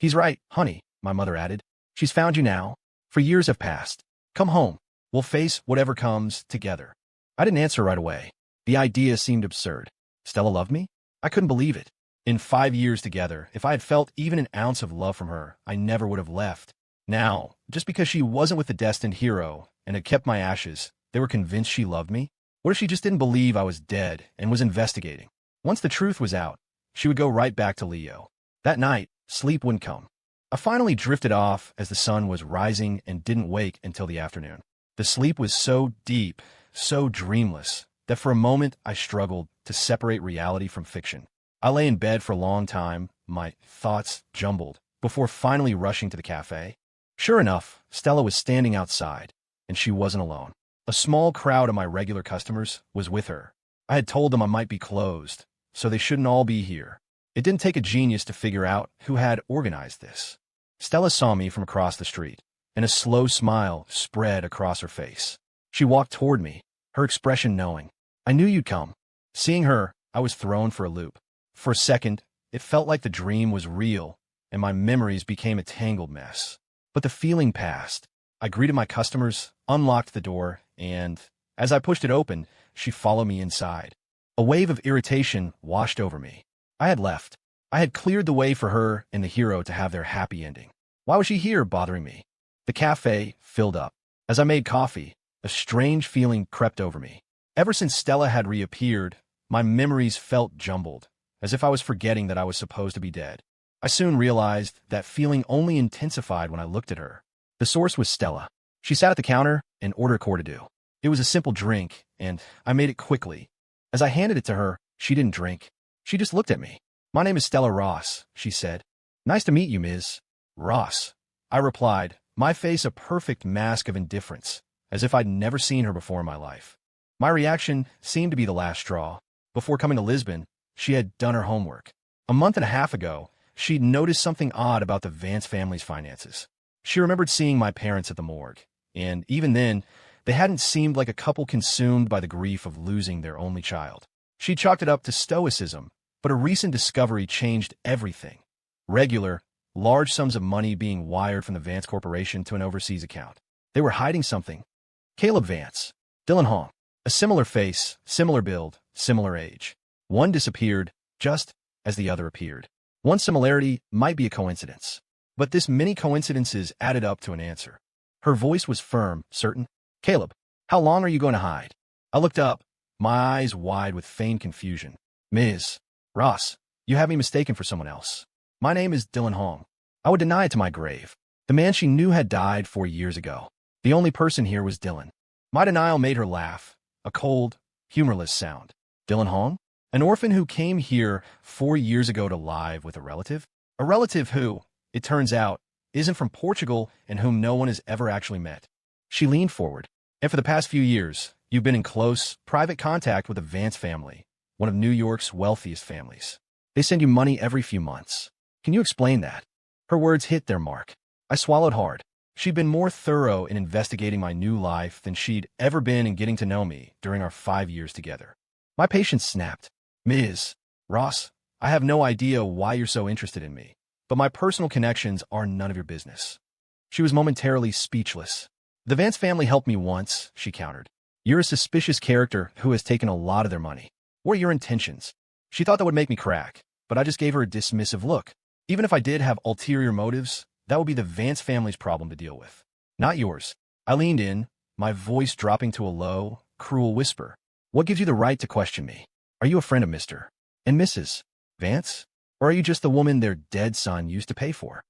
He's right, honey, my mother added. She's found you now. For years have passed. Come home. We'll face whatever comes together. I didn't answer right away. The idea seemed absurd. Stella loved me? I couldn't believe it. In 5 years together, if I had felt even an ounce of love from her, I never would have left. Now, just because she wasn't with the destined hero and had kept my ashes, they were convinced she loved me? What if she just didn't believe I was dead and was investigating? Once the truth was out, she would go right back to Leo. That night, sleep wouldn't come. I finally drifted off as the sun was rising and didn't wake until the afternoon. The sleep was so deep, so dreamless, that for a moment I struggled to separate reality from fiction. I lay in bed for a long time, my thoughts jumbled, before finally rushing to the cafe. Sure enough, Stella was standing outside, and she wasn't alone. A small crowd of my regular customers was with her. I had told them I might be closed, so they shouldn't all be here. It didn't take a genius to figure out who had organized this. Stella saw me from across the street, and a slow smile spread across her face. She walked toward me, her expression knowing. I knew you'd come. Seeing her, I was thrown for a loop. For a second, it felt like the dream was real, and my memories became a tangled mess. But the feeling passed. I greeted my customers, unlocked the door, and, as I pushed it open, she followed me inside. A wave of irritation washed over me. I had left. I had cleared the way for her and the hero to have their happy ending. Why was she here bothering me? The cafe filled up. As I made coffee, a strange feeling crept over me. Ever since Stella had reappeared, my memories felt jumbled, as if I was forgetting that I was supposed to be dead. I soon realized that feeling only intensified when I looked at her. The source was Stella. She sat at the counter and ordered a cordial. It was a simple drink, and I made it quickly. As I handed it to her, she didn't drink. She just looked at me. My name is Stella Ross, she said. Nice to meet you, Ms. Ross. I replied, my face a perfect mask of indifference, as if I'd never seen her before in my life. My reaction seemed to be the last straw. Before coming to Lisbon, she had done her homework. A month and a half ago, she'd noticed something odd about the Vance family's finances. She remembered seeing my parents at the morgue, and even then, they hadn't seemed like a couple consumed by the grief of losing their only child. She chalked it up to stoicism, but a recent discovery changed everything. Regular, large sums of money being wired from the Vance Corporation to an overseas account. They were hiding something. Caleb Vance, Dylan Hong, a similar face, similar build, similar age. One disappeared just as the other appeared. One similarity might be a coincidence, but this many coincidences added up to an answer. Her voice was firm, certain. Caleb, how long are you going to hide? I looked up, my eyes wide with feigned confusion. Ms. Ross, you have me mistaken for someone else. My name is Dylan Hong. I would deny it to my grave. The man she knew had died 4 years ago. The only person here was Dylan. My denial made her laugh, a cold, humorless sound. Dylan Hong? An orphan who came here 4 years ago to live with a relative? A relative who, it turns out, isn't from Portugal and whom no one has ever actually met. She leaned forward. And for the past few years, you've been in close, private contact with the Vance family, one of New York's wealthiest families. They send you money every few months. Can you explain that? Her words hit their mark. I swallowed hard. She'd been more thorough in investigating my new life than she'd ever been in getting to know me during our 5 years together. My patience snapped. Ms. Ross, I have no idea why you're so interested in me, but my personal connections are none of your business. She was momentarily speechless. The Vance family helped me once, she countered. You're a suspicious character who has taken a lot of their money. What are your intentions? She thought that would make me crack, but I just gave her a dismissive look. Even if I did have ulterior motives, that would be the Vance family's problem to deal with, not yours. I leaned in, my voice dropping to a low, cruel whisper. What gives you the right to question me? Are you a friend of Mr. and Mrs. Vance? Or are you just the woman their dead son used to pay for?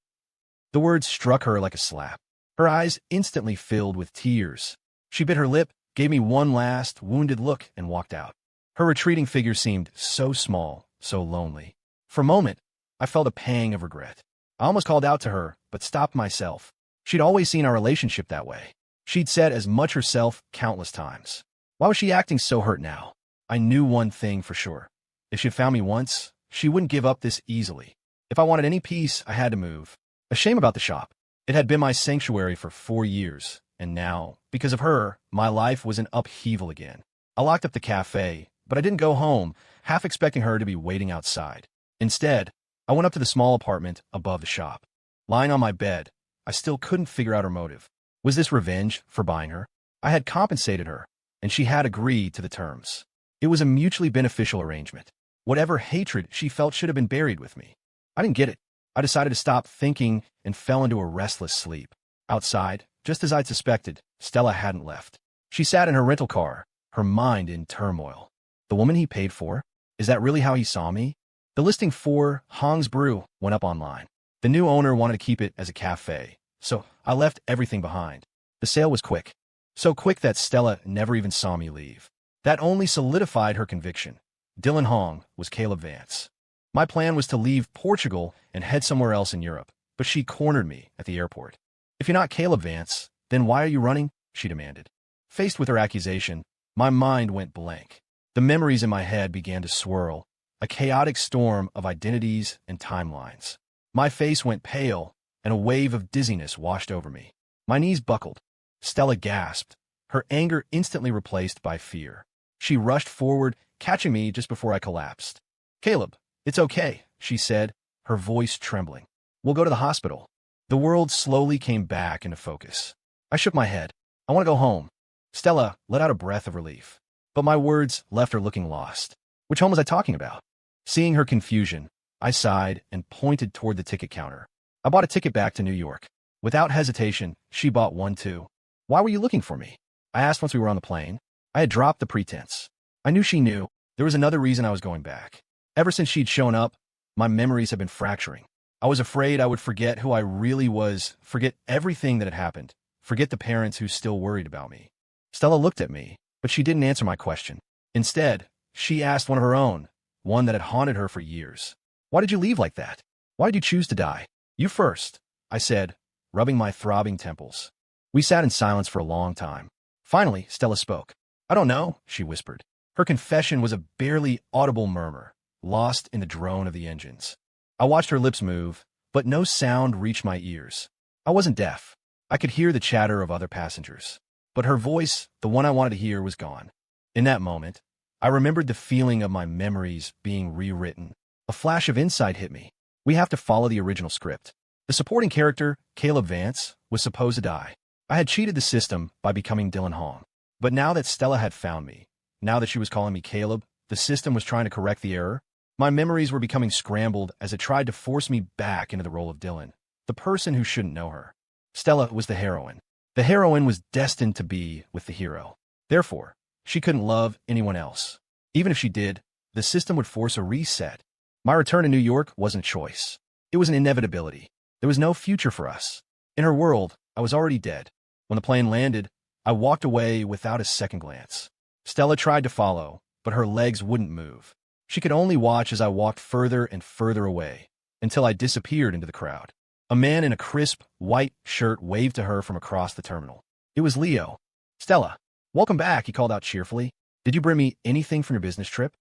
The words struck her like a slap. Her eyes instantly filled with tears. She bit her lip, gave me one last, wounded look, and walked out. Her retreating figure seemed so small, so lonely. For a moment, I felt a pang of regret. I almost called out to her, but stopped myself. She'd always seen our relationship that way. She'd said as much herself countless times. Why was she acting so hurt now? I knew one thing for sure. If she'd found me once, she wouldn't give up this easily. If I wanted any peace, I had to move. A shame about the shop. It had been my sanctuary for 4 years, and now, because of her, my life was in upheaval again. I locked up the cafe, but I didn't go home, half expecting her to be waiting outside. Instead, I went up to the small apartment above the shop. Lying on my bed, I still couldn't figure out her motive. Was this revenge for buying her? I had compensated her, and she had agreed to the terms. It was a mutually beneficial arrangement. Whatever hatred she felt should have been buried with me. I didn't get it. I decided to stop thinking and fell into a restless sleep. Outside, just as I'd suspected, Stella hadn't left. She sat in her rental car, her mind in turmoil. The woman he paid for? Is that really how he saw me? The listing for Hong's Brew went up online. The new owner wanted to keep it as a cafe, so I left everything behind. The sale was quick. So quick that Stella never even saw me leave. That only solidified her conviction. Dylan Hong was Caleb Vance. My plan was to leave Portugal and head somewhere else in Europe, but she cornered me at the airport. If you're not Caleb Vance, then why are you running? She demanded. Faced with her accusation, my mind went blank. The memories in my head began to swirl, a chaotic storm of identities and timelines. My face went pale, and a wave of dizziness washed over me. My knees buckled. Stella gasped, her anger instantly replaced by fear. She rushed forward, catching me just before I collapsed. Caleb, it's okay, she said, her voice trembling. We'll go to the hospital. The world slowly came back into focus. I shook my head. I want to go home. Stella let out a breath of relief. But my words left her looking lost. Which home was I talking about? Seeing her confusion, I sighed and pointed toward the ticket counter. I bought a ticket back to New York. Without hesitation, she bought one too. Why were you looking for me? I asked once we were on the plane. I had dropped the pretense. I knew she knew. There was another reason I was going back. Ever since she'd shown up, my memories had been fracturing. I was afraid I would forget who I really was, forget everything that had happened, forget the parents who still worried about me. Stella looked at me, but she didn't answer my question. Instead, she asked one of her own, one that had haunted her for years. Why did you leave like that? Why did you choose to die? You first, I said, rubbing my throbbing temples. We sat in silence for a long time. Finally, Stella spoke. I don't know, she whispered. Her confession was a barely audible murmur, lost in the drone of the engines. I watched her lips move, but no sound reached my ears. I wasn't deaf. I could hear the chatter of other passengers. But her voice, the one I wanted to hear, was gone. In that moment, I remembered the feeling of my memories being rewritten. A flash of insight hit me. We have to follow the original script. The supporting character, Caleb Vance, was supposed to die. I had cheated the system by becoming Dylan Hong. But now that Stella had found me, now that she was calling me Caleb, the system was trying to correct the error. My memories were becoming scrambled as it tried to force me back into the role of Dylan, the person who shouldn't know her. Stella was the heroine. The heroine was destined to be with the hero. Therefore, she couldn't love anyone else. Even if she did, the system would force a reset. My return to New York wasn't a choice. It was an inevitability. There was no future for us. In her world, I was already dead. When the plane landed, I walked away without a second glance. Stella tried to follow, but her legs wouldn't move. She could only watch as I walked further and further away, until I disappeared into the crowd. A man in a crisp, white shirt waved to her from across the terminal. It was Leo. Stella, welcome back, he called out cheerfully. Did you bring me anything from your business trip?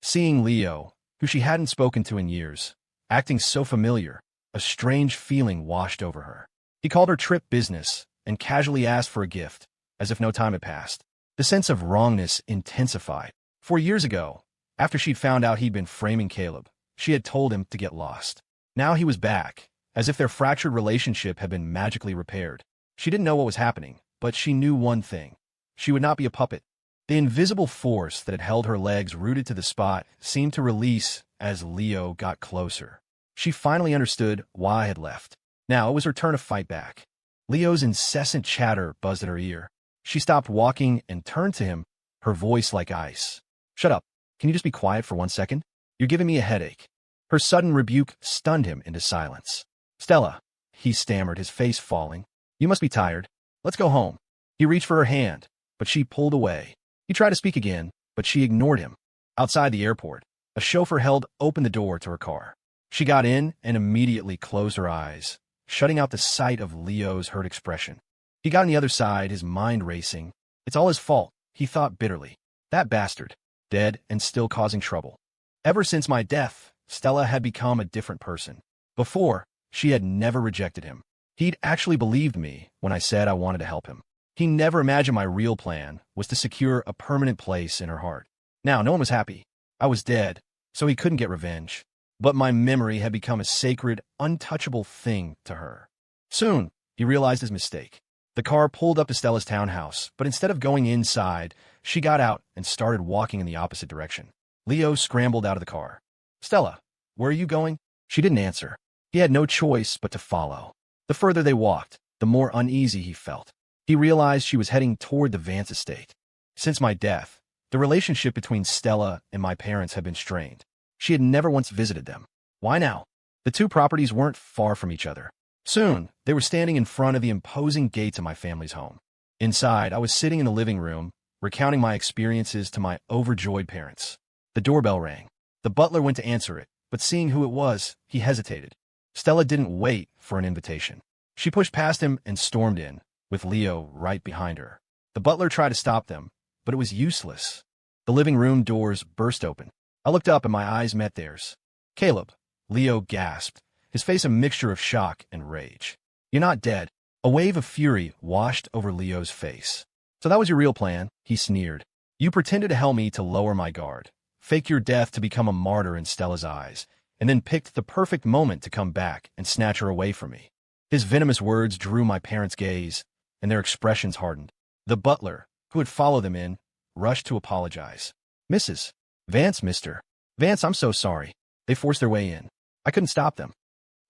Seeing Leo, who she hadn't spoken to in years, acting so familiar, a strange feeling washed over her. He called her trip business and casually asked for a gift, as if no time had passed. The sense of wrongness intensified. 4 years ago, after she'd found out he'd been framing Caleb, she had told him to get lost. Now he was back, as if their fractured relationship had been magically repaired. She didn't know what was happening, but she knew one thing. She would not be a puppet. The invisible force that had held her legs rooted to the spot seemed to release as Leo got closer. She finally understood why I had left. Now it was her turn to fight back. Leo's incessant chatter buzzed at her ear. She stopped walking and turned to him, her voice like ice. Shut up. Can you just be quiet for 1 second? You're giving me a headache. Her sudden rebuke stunned him into silence. Stella, he stammered, his face falling. You must be tired. Let's go home. He reached for her hand, but she pulled away. He tried to speak again, but she ignored him. Outside the airport, a chauffeur held open the door to her car. She got in and immediately closed her eyes, shutting out the sight of Leo's hurt expression. He got on the other side, his mind racing. It's all his fault, he thought bitterly. That bastard, dead and still causing trouble. Ever since my death, Stella had become a different person. Before, she had never rejected him. He'd actually believed me when I said I wanted to help him. He never imagined my real plan was to secure a permanent place in her heart. Now, no one was happy. I was dead, so he couldn't get revenge. But my memory had become a sacred, untouchable thing to her. Soon, he realized his mistake. The car pulled up to Stella's townhouse, but instead of going inside, she got out and started walking in the opposite direction. Leo scrambled out of the car. Stella, where are you going? She didn't answer. He had no choice but to follow. The further they walked, the more uneasy he felt. He realized she was heading toward the Vance estate. Since my death, the relationship between Stella and my parents had been strained. She had never once visited them. Why now? The two properties weren't far from each other. Soon, they were standing in front of the imposing gates of my family's home. Inside, I was sitting in the living room, recounting my experiences to my overjoyed parents. The doorbell rang. The butler went to answer it, but seeing who it was, he hesitated. Stella didn't wait for an invitation. She pushed past him and stormed in, with Leo right behind her. The butler tried to stop them, but it was useless. The living room doors burst open. I looked up and my eyes met theirs. Caleb, Leo gasped, his face a mixture of shock and rage. You're not dead. A wave of fury washed over Leo's face. So that was your real plan, he sneered. You pretended to help me to lower my guard, faked your death to become a martyr in Stella's eyes, and then picked the perfect moment to come back and snatch her away from me. His venomous words drew my parents' gaze, and their expressions hardened. The butler, who had followed them in, rushed to apologize. Mrs. Vance, Mr. Vance, I'm so sorry. They forced their way in. I couldn't stop them.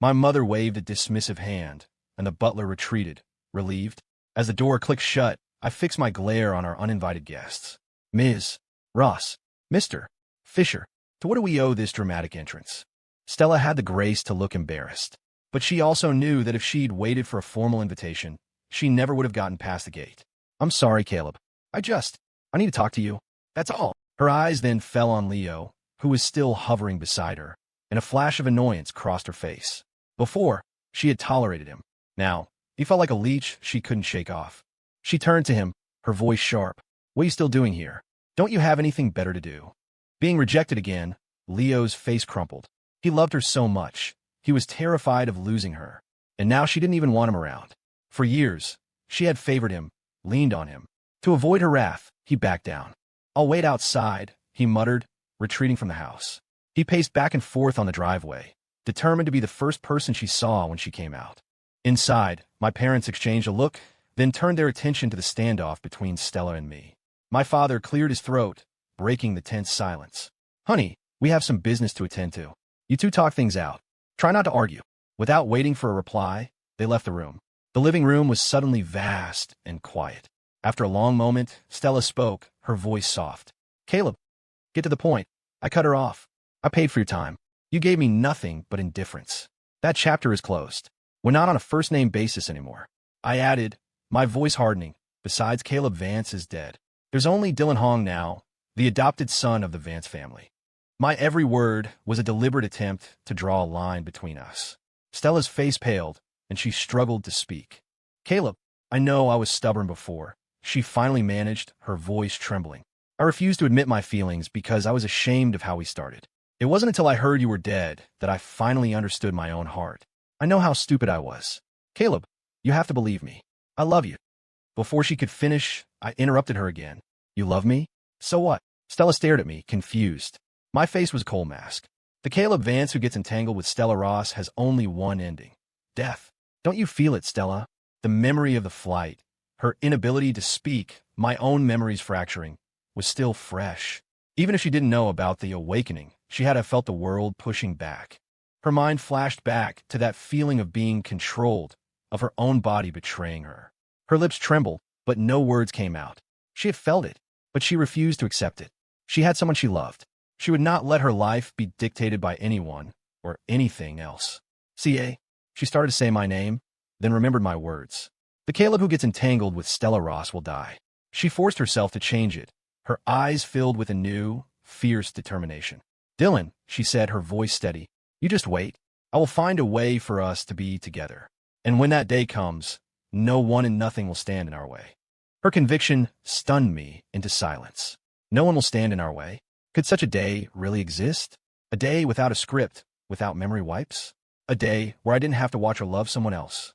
My mother waved a dismissive hand, and the butler retreated, relieved. As the door clicked shut, I fixed my glare on our uninvited guests. Ms. Ross, Mr. Fisher, to what do we owe this dramatic entrance? Stella had the grace to look embarrassed, but she also knew that if she'd waited for a formal invitation, she never would have gotten past the gate. I'm sorry, Caleb. I need to talk to you. That's all. Her eyes then fell on Leo, who was still hovering beside her, and a flash of annoyance crossed her face. Before, she had tolerated him. Now, he felt like a leech she couldn't shake off. She turned to him, her voice sharp. What are you still doing here? Don't you have anything better to do? Being rejected again, Leo's face crumpled. He loved her so much. He was terrified of losing her. And now she didn't even want him around. For years, she had favored him, leaned on him. To avoid her wrath, he backed down. I'll wait outside, he muttered, retreating from the house. He paced back and forth on the driveway, determined to be the first person she saw when she came out. Inside, my parents exchanged a look, then turned their attention to the standoff between Stella and me. My father cleared his throat, breaking the tense silence. Honey, we have some business to attend to. You two talk things out. Try not to argue. Without waiting for a reply, they left the room. The living room was suddenly vast and quiet. After a long moment, Stella spoke, her voice soft. Caleb, get to the point. I cut her off. I paid for your time. You gave me nothing but indifference. That chapter is closed. We're not on a first-name basis anymore. I added, my voice hardening. Besides, Caleb Vance is dead. There's only Dylan Hong now, the adopted son of the Vance family. My every word was a deliberate attempt to draw a line between us. Stella's face paled, and she struggled to speak. Caleb, I know I was stubborn before. She finally managed, her voice trembling. I refused to admit my feelings because I was ashamed of how we started. It wasn't until I heard you were dead that I finally understood my own heart. I know how stupid I was. Caleb, you have to believe me. I love you. Before she could finish, I interrupted her again. You love me? So what? Stella stared at me, confused. My face was a coal mask. The Caleb Vance who gets entangled with Stella Ross has only one ending. Death. Don't you feel it, Stella? The memory of the flight, her inability to speak, my own memories fracturing, was still fresh. Even if she didn't know about the awakening, she had felt the world pushing back. Her mind flashed back to that feeling of being controlled, of her own body betraying her. Her lips trembled, but no words came out. She had felt it, but she refused to accept it. She had someone she loved. She would not let her life be dictated by anyone or anything else. CA. She started to say my name, then remembered my words. The Caleb who gets entangled with Stella Ross will die. She forced herself to change it, her eyes filled with a new, fierce determination. Dylan, she said, her voice steady, you just wait. I will find a way for us to be together. And when that day comes, no one and nothing will stand in our way. Her conviction stunned me into silence. No one will stand in our way. Could such a day really exist? A day without a script, without memory wipes? A day where I didn't have to watch or love someone else?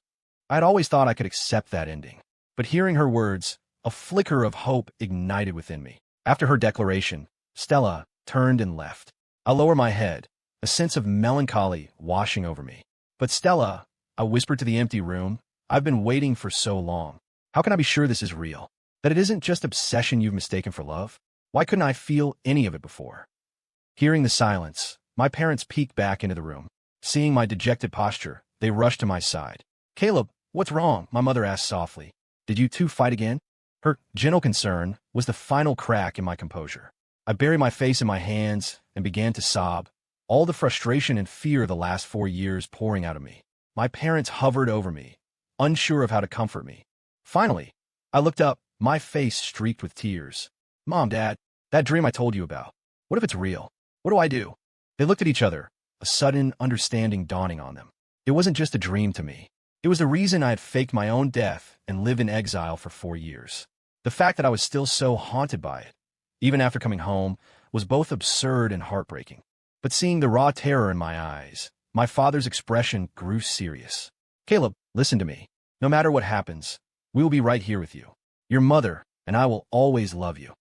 I had always thought I could accept that ending. But hearing her words, a flicker of hope ignited within me. After her declaration, Stella turned and left. I lowered my head, a sense of melancholy washing over me. But Stella, I whispered to the empty room, I've been waiting for so long. How can I be sure this is real? That it isn't just obsession you've mistaken for love? Why couldn't I feel any of it before? Hearing the silence, my parents peeked back into the room. Seeing my dejected posture, they rushed to my side. Caleb, what's wrong? My mother asked softly. Did you two fight again? Her gentle concern was the final crack in my composure. I buried my face in my hands and began to sob, all the frustration and fear of the last 4 years pouring out of me. My parents hovered over me, unsure of how to comfort me. Finally, I looked up, my face streaked with tears. Mom, Dad, that dream I told you about. What if it's real? What do I do? They looked at each other, a sudden understanding dawning on them. It wasn't just a dream to me. It was the reason I had faked my own death and lived in exile for 4 years. The fact that I was still so haunted by it, even after coming home, was both absurd and heartbreaking. But seeing the raw terror in my eyes, my father's expression grew serious. Caleb, listen to me. No matter what happens, we will be right here with you. Your mother and I will always love you.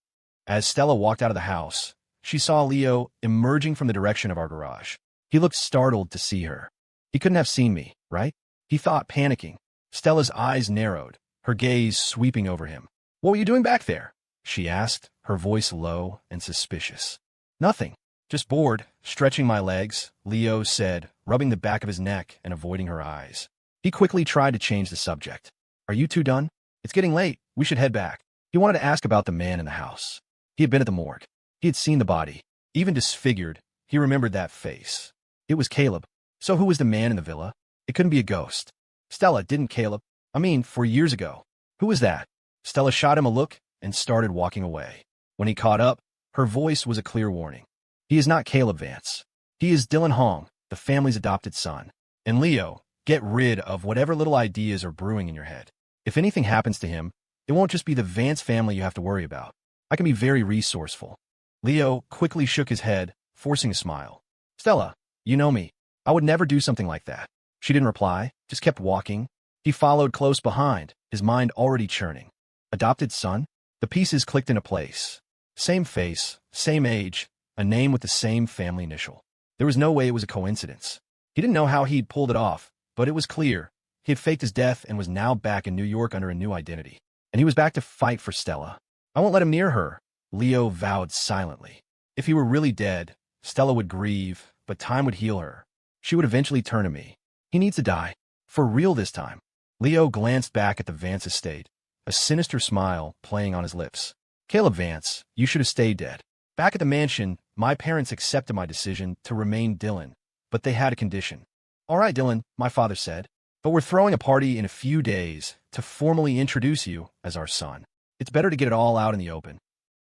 As Stella walked out of the house, she saw Leo emerging from the direction of our garage. He looked startled to see her. He couldn't have seen me, right? He thought, panicking. Stella's eyes narrowed, her gaze sweeping over him. What were you doing back there? She asked, her voice low and suspicious. Nothing. Just bored, stretching my legs, Leo said, rubbing the back of his neck and avoiding her eyes. He quickly tried to change the subject. Are you two done? It's getting late. We should head back. He wanted to ask about the man in the house. He had been at the morgue. He had seen the body. Even disfigured, he remembered that face. It was Caleb. So who was the man in the villa? It couldn't be a ghost. Stella, didn't Caleb? I mean, 4 years ago. Who was that? Stella shot him a look and started walking away. When he caught up, her voice was a clear warning. He is not Caleb Vance. He is Dylan Hong, the family's adopted son. And Leo, get rid of whatever little ideas are brewing in your head. If anything happens to him, it won't just be the Vance family you have to worry about. I can be very resourceful. Leo quickly shook his head, forcing a smile. Stella, you know me. I would never do something like that. She didn't reply, just kept walking. He followed close behind, his mind already churning. Adopted son? The pieces clicked into place. Same face, same age, a name with the same family initial. There was no way it was a coincidence. He didn't know how he'd pulled it off, but it was clear. He had faked his death and was now back in New York under a new identity. And he was back to fight for Stella. I won't let him near her, Leo vowed silently. If he were really dead, Stella would grieve, but time would heal her. She would eventually turn to me. He needs to die. For real this time. Leo glanced back at the Vance estate, a sinister smile playing on his lips. Caleb Vance, you should have stayed dead. Back at the mansion, my parents accepted my decision to remain Dylan, but they had a condition. All right, Dylan, my father said, but we're throwing a party in a few days to formally introduce you as our son. It's better to get it all out in the open.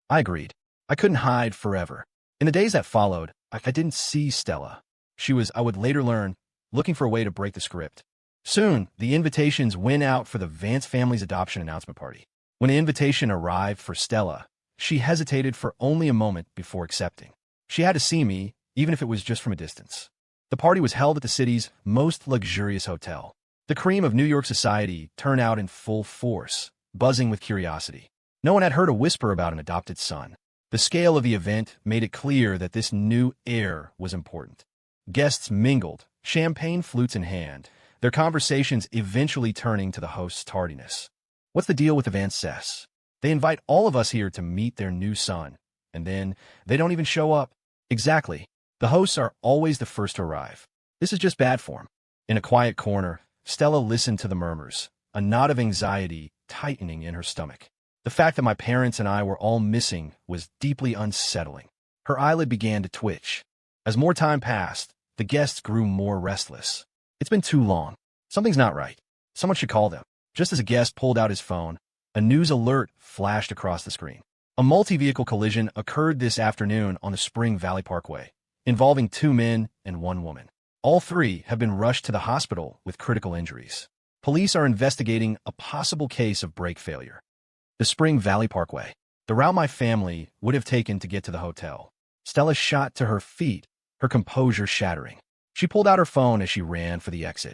I agreed. I couldn't hide forever. In the days that followed, I didn't see Stella. She was, I would later learn, looking for a way to break the script. Soon, the invitations went out for the Vance family's adoption announcement party. When the invitation arrived for Stella, she hesitated for only a moment before accepting. She had to see me, even if it was just from a distance. The party was held at the city's most luxurious hotel. The cream of New York society turned out in full force, buzzing with curiosity. No one had heard a whisper about an adopted son. The scale of the event made it clear that this new heir was important. Guests mingled, champagne flutes in hand, their conversations eventually turning to the host's tardiness. What's the deal with the Vances? They invite all of us here to meet their new son, and then they don't even show up. Exactly. The hosts are always the first to arrive. This is just bad form. In a quiet corner, Stella listened to the murmurs, a knot of anxiety tightening in her stomach. The fact that my parents and I were all missing was deeply unsettling. Her eyelid began to twitch. As more time passed, the guests grew more restless. It's been too long. Something's not right. Someone should call them. Just as a guest pulled out his phone, a news alert flashed across the screen. A multi-vehicle collision occurred this afternoon on the Spring Valley Parkway, involving 2 men and 1 woman. All 3 have been rushed to the hospital with critical injuries. Police are investigating a possible case of brake failure. The Spring Valley Parkway, the route my family would have taken to get to the hotel. Stella shot to her feet, her composure shattering. She pulled out her phone as she ran for the exit.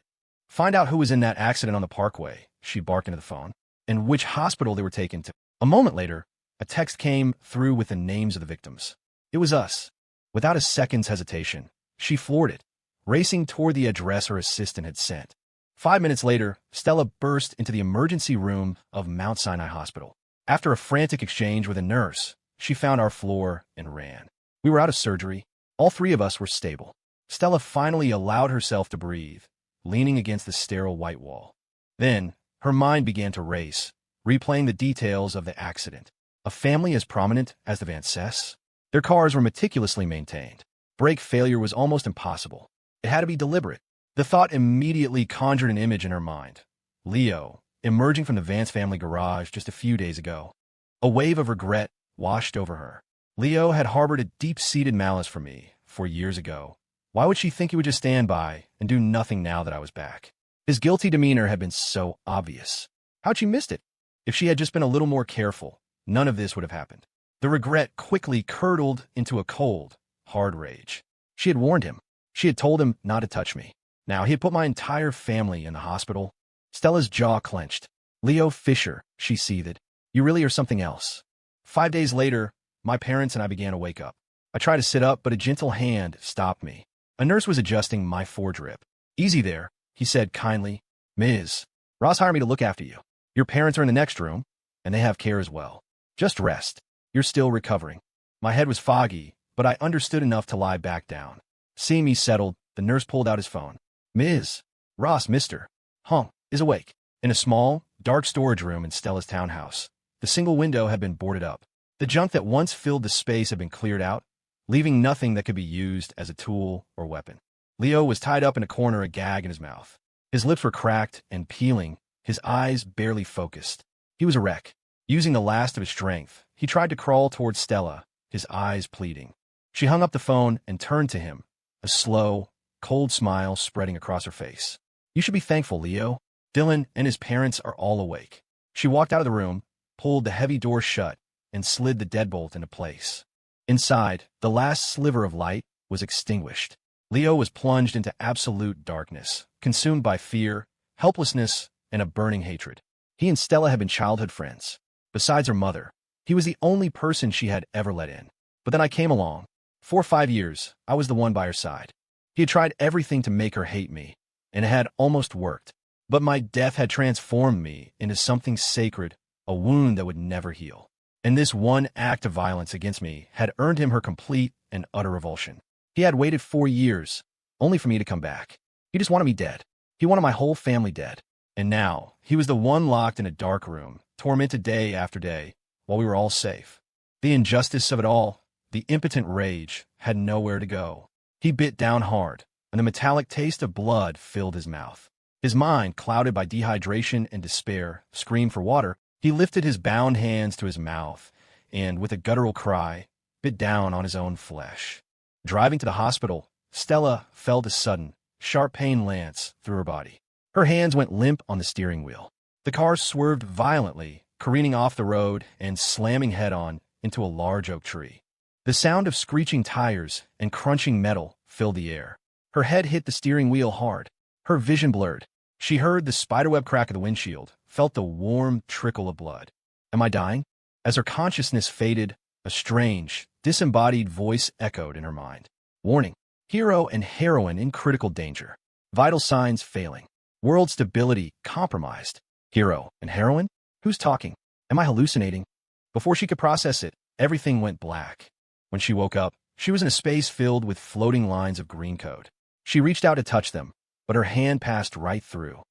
Find out who was in that accident on the parkway, she barked into the phone, and which hospital they were taken to. A moment later, a text came through with the names of the victims. It was us. Without a second's hesitation, she floored it, racing toward the address her assistant had sent. 5 minutes later, Stella burst into the emergency room of Mount Sinai Hospital. After a frantic exchange with a nurse, she found our floor and ran. We were out of surgery. All 3 of us were stable. Stella finally allowed herself to breathe, leaning against the sterile white wall. Then, her mind began to race, replaying the details of the accident. A family as prominent as the Van Cess? Their cars were meticulously maintained. Brake failure was almost impossible. It had to be deliberate. The thought immediately conjured an image in her mind. Leo, emerging from the Vance family garage just a few days ago. A wave of regret washed over her. Leo had harbored a deep-seated malice for me 4 years ago. Why would she think he would just stand by and do nothing now that I was back? His guilty demeanor had been so obvious. How'd she missed it? If she had just been a little more careful, none of this would have happened. The regret quickly curdled into a cold, hard rage. She had warned him. She had told him not to touch me. Now he had put my entire family in the hospital. Stella's jaw clenched. Leo Fisher, she seethed. You really are something else. 5 days later, my parents and I began to wake up. I tried to sit up, but a gentle hand stopped me. A nurse was adjusting my foredrip. Easy there, he said kindly. Ms. Ross hired me to look after you. Your parents are in the next room, and they have care as well. Just rest. You're still recovering. My head was foggy, but I understood enough to lie back down. Seeing me settled, the nurse pulled out his phone. Ms. Ross, Mr. Hung, is awake. In a small, dark storage room in Stella's townhouse, the single window had been boarded up. The junk that once filled the space had been cleared out, leaving nothing that could be used as a tool or weapon. Leo was tied up in a corner, a gag in his mouth. His lips were cracked and peeling, his eyes barely focused. He was a wreck. Using the last of his strength, he tried to crawl towards Stella, his eyes pleading. She hung up the phone and turned to him, a slow, cold smile spreading across her face. You should be thankful, Leo. Dylan and his parents are all awake. She walked out of the room, pulled the heavy door shut, and slid the deadbolt into place. Inside, the last sliver of light was extinguished. Leo was plunged into absolute darkness, consumed by fear, helplessness, and a burning hatred. He and Stella had been childhood friends. Besides her mother, he was the only person she had ever let in. But then I came along. For 5 years, I was the one by her side. He had tried everything to make her hate me, and it had almost worked. But my death had transformed me into something sacred, a wound that would never heal. And this one act of violence against me had earned him her complete and utter revulsion. He had waited 4 years, only for me to come back. He just wanted me dead. He wanted my whole family dead. And now, he was the one locked in a dark room, tormented day after day, while we were all safe. The injustice of it all, the impotent rage, had nowhere to go. He bit down hard, and the metallic taste of blood filled his mouth. His mind, clouded by dehydration and despair, screamed for water. He lifted his bound hands to his mouth, and, with a guttural cry, bit down on his own flesh. Driving to the hospital, Stella felt a sudden, sharp pain lance through her body. Her hands went limp on the steering wheel. The car swerved violently, careening off the road and slamming head-on into a large oak tree. The sound of screeching tires and crunching metal filled the air. Her head hit the steering wheel hard. Her vision blurred. She heard the spiderweb crack of the windshield, felt the warm trickle of blood. Am I dying? As her consciousness faded, a strange, disembodied voice echoed in her mind. Warning. Hero and heroine in critical danger. Vital signs failing. World stability compromised. Hero and heroine? Who's talking? Am I hallucinating? Before she could process it, everything went black. When she woke up, she was in a space filled with floating lines of green code. She reached out to touch them, but her hand passed right through.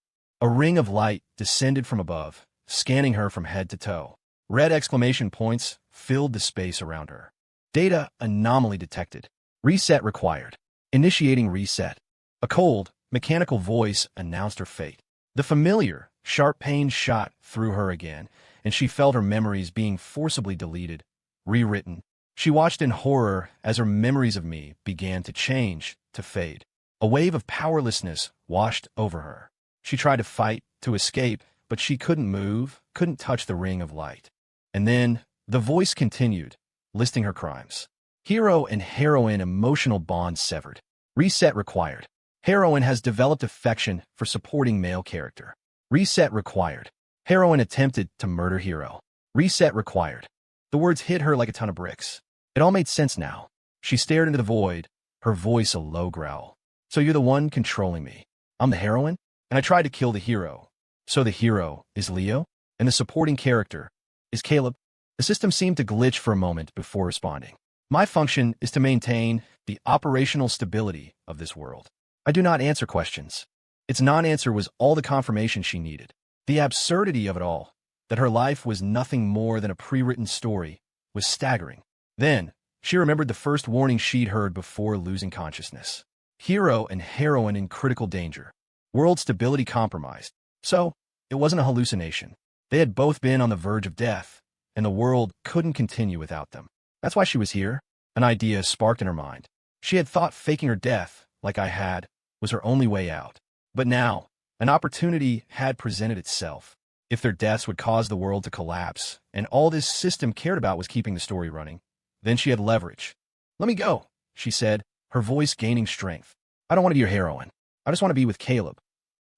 A ring of light descended from above, scanning her from head to toe. Red exclamation points filled the space around her. Data anomaly detected. Reset required. Initiating reset. A cold, mechanical voice announced her fate. The familiar, sharp pain shot through her again, and she felt her memories being forcibly deleted, rewritten. She watched in horror as her memories of me began to change, to fade. A wave of powerlessness washed over her. She tried to fight, to escape, but she couldn't move, couldn't touch the ring of light. And then, the voice continued, listing her crimes. Hero and heroine emotional bond severed. Reset required. Heroine has developed affection for supporting male character. Reset required. Heroine attempted to murder hero. Reset required. The words hit her like a ton of bricks. It all made sense now. She stared into the void, her voice a low growl. So you're the one controlling me. I'm the heroine, and I tried to kill the hero. So the hero is Leo, and the supporting character is Caleb. The system seemed to glitch for a moment before responding. My function is to maintain the operational stability of this world. I do not answer questions. Its non-answer was all the confirmation she needed. The absurdity of it all, that her life was nothing more than a pre-written story, was staggering. Then, she remembered the first warning she'd heard before losing consciousness. Hero and heroine in critical danger. World stability compromised. So, it wasn't a hallucination. They had both been on the verge of death, and the world couldn't continue without them. That's why she was here. An idea sparked in her mind. She had thought faking her death, like I had, was her only way out. But now, an opportunity had presented itself. If their deaths would cause the world to collapse, and all this system cared about was keeping the story running, then she had leverage. Let me go, she said, her voice gaining strength. I don't want to be your heroine. I just want to be with Caleb.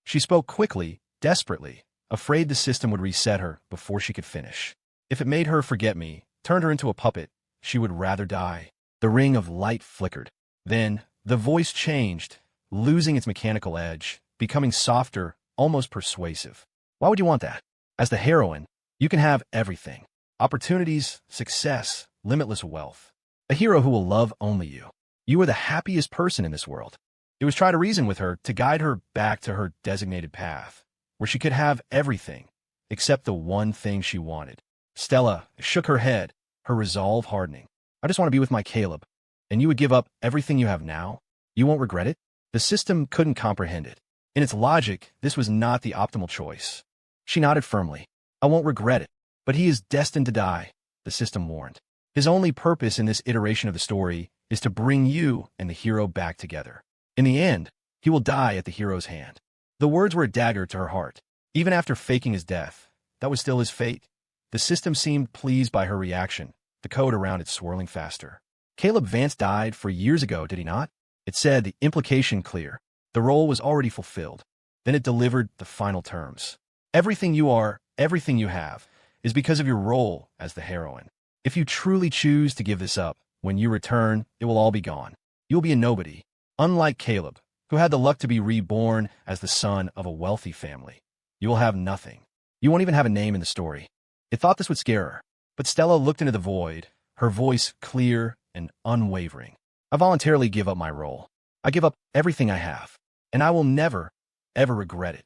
She spoke quickly, desperately, afraid the system would reset her before she could finish. If it made her forget me, turned her into a puppet, she would rather die. The ring of light flickered. Then, the voice changed, losing its mechanical edge, becoming softer, almost persuasive. Why would you want that? As the heroine, you can have everything. Opportunities, success, limitless wealth. A hero who will love only you. You are the happiest person in this world. It was try to reason with her to guide her back to her designated path, where she could have everything, except the one thing she wanted. Stella shook her head, her resolve hardening. I just want to be with my Caleb. And you would give up everything you have now? You won't regret it? The system couldn't comprehend it. In its logic, this was not the optimal choice. She nodded firmly. I won't regret it. But he is destined to die, the system warned. His only purpose in this iteration of the story is to bring you and the hero back together. In the end, he will die at the hero's hand. The words were a dagger to her heart. Even after faking his death, that was still his fate. The system seemed pleased by her reaction, the code around it swirling faster. Caleb Vance died 4 years ago, did he not? It said, the implication clear. The role was already fulfilled. Then it delivered the final terms. Everything you are, everything you have, is because of your role as the heroine. If you truly choose to give this up, when you return, it will all be gone. You'll be a nobody. Unlike Caleb, who had the luck to be reborn as the son of a wealthy family. You will have nothing. You won't even have a name in the story. It thought this would scare her. But Stella looked into the void, her voice clear and unwavering. I voluntarily give up my role. I give up everything I have. And I will never, ever regret it.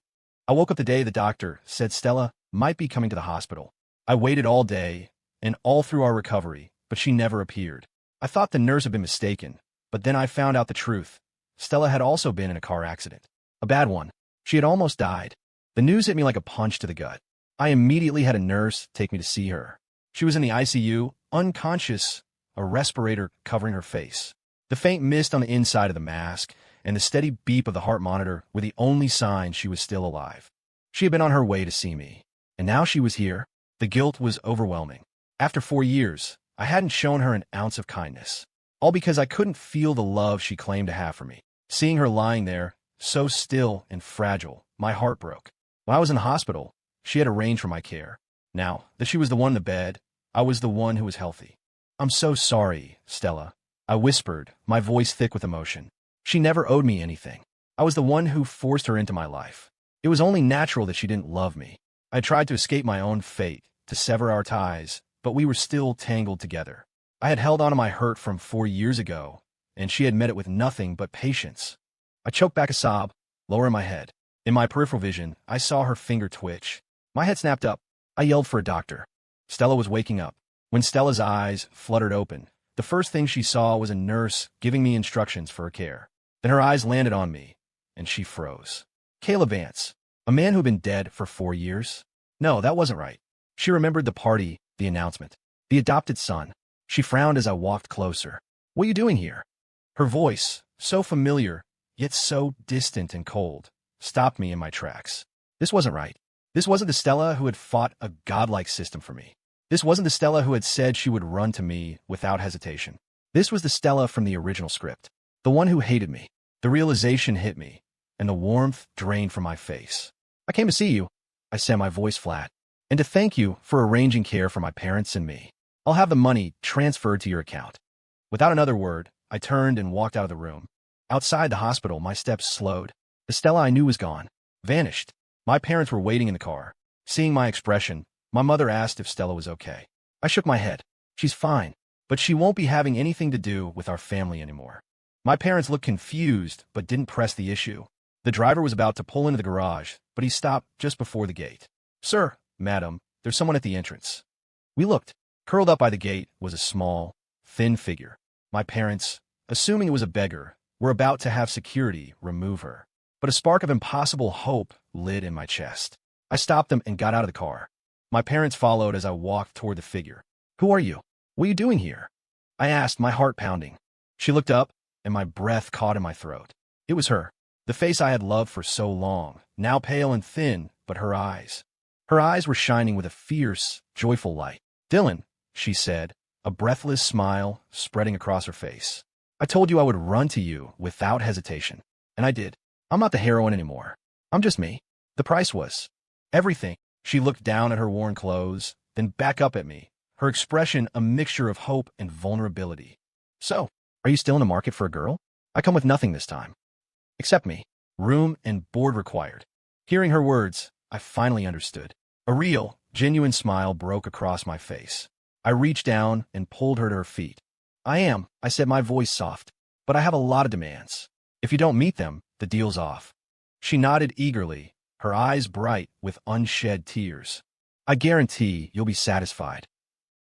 I woke up the day the doctor said Stella might be coming to the hospital. I waited all day and all through our recovery, but she never appeared. I thought the nurse had been mistaken, but then I found out the truth. Stella had also been in a car accident. A bad one. She had almost died. The news hit me like a punch to the gut. I immediately had a nurse take me to see her. She was in the ICU, unconscious, a respirator covering her face. The faint mist on the inside of the mask and the steady beep of the heart monitor were the only signs she was still alive. She had been on her way to see me, and now she was here. The guilt was overwhelming. After 4 years, I hadn't shown her an ounce of kindness, all because I couldn't feel the love she claimed to have for me. Seeing her lying there, so still and fragile, my heart broke. When I was in the hospital, she had arranged for my care. Now that she was the one in the bed, I was the one who was healthy. I'm so sorry, Stella, I whispered, my voice thick with emotion. She never owed me anything. I was the one who forced her into my life. It was only natural that she didn't love me. I tried to escape my own fate, to sever our ties, but we were still tangled together. I had held on to my hurt from 4 years ago, and she had met it with nothing but patience. I choked back a sob, lowering my head. In my peripheral vision, I saw her finger twitch. My head snapped up. I yelled for a doctor. Stella was waking up. When Stella's eyes fluttered open, the first thing she saw was a nurse giving me instructions for her care. Then her eyes landed on me, and she froze. Caleb Vance, a man who'd been dead for 4 years? No, that wasn't right. She remembered the party, the announcement, the adopted son. She frowned as I walked closer. What are you doing here? Her voice, so familiar, yet so distant and cold, stopped me in my tracks. This wasn't right. This wasn't the Stella who had fought a godlike system for me. This wasn't the Stella who had said she would run to me without hesitation. This was the Stella from the original script, the one who hated me. The realization hit me, and the warmth drained from my face. I came to see you, I said, my voice flat, and to thank you for arranging care for my parents and me. I'll have the money transferred to your account. Without another word, I turned and walked out of the room. Outside the hospital, my steps slowed. The Stella I knew was gone, vanished. My parents were waiting in the car. Seeing my expression, my mother asked if Stella was okay. I shook my head. She's fine, but she won't be having anything to do with our family anymore. My parents looked confused, but didn't press the issue. The driver was about to pull into the garage, but he stopped just before the gate. Sir, madam, there's someone at the entrance. We looked. Curled up by the gate was a small, thin figure. My parents, assuming it was a beggar, were about to have security remove her. But a spark of impossible hope lit in my chest. I stopped them and got out of the car. My parents followed as I walked toward the figure. Who are you? What are you doing here? I asked, my heart pounding. She looked up, and my breath caught in my throat. It was her, the face I had loved for so long, now pale and thin, but her eyes. Her eyes were shining with a fierce, joyful light. Dylan, she said, a breathless smile spreading across her face. I told you I would run to you without hesitation. And I did. I'm not the heroine anymore. I'm just me. The price was everything. She looked down at her worn clothes, then back up at me, her expression a mixture of hope and vulnerability. So, are you still in the market for a girl? I come with nothing this time. Except me. Room and board required. Hearing her words, I finally understood. A real, genuine smile broke across my face. I reached down and pulled her to her feet. I said, my voice soft, but I have a lot of demands. If you don't meet them, the deal's off. She nodded eagerly, her eyes bright with unshed tears. I guarantee you'll be satisfied.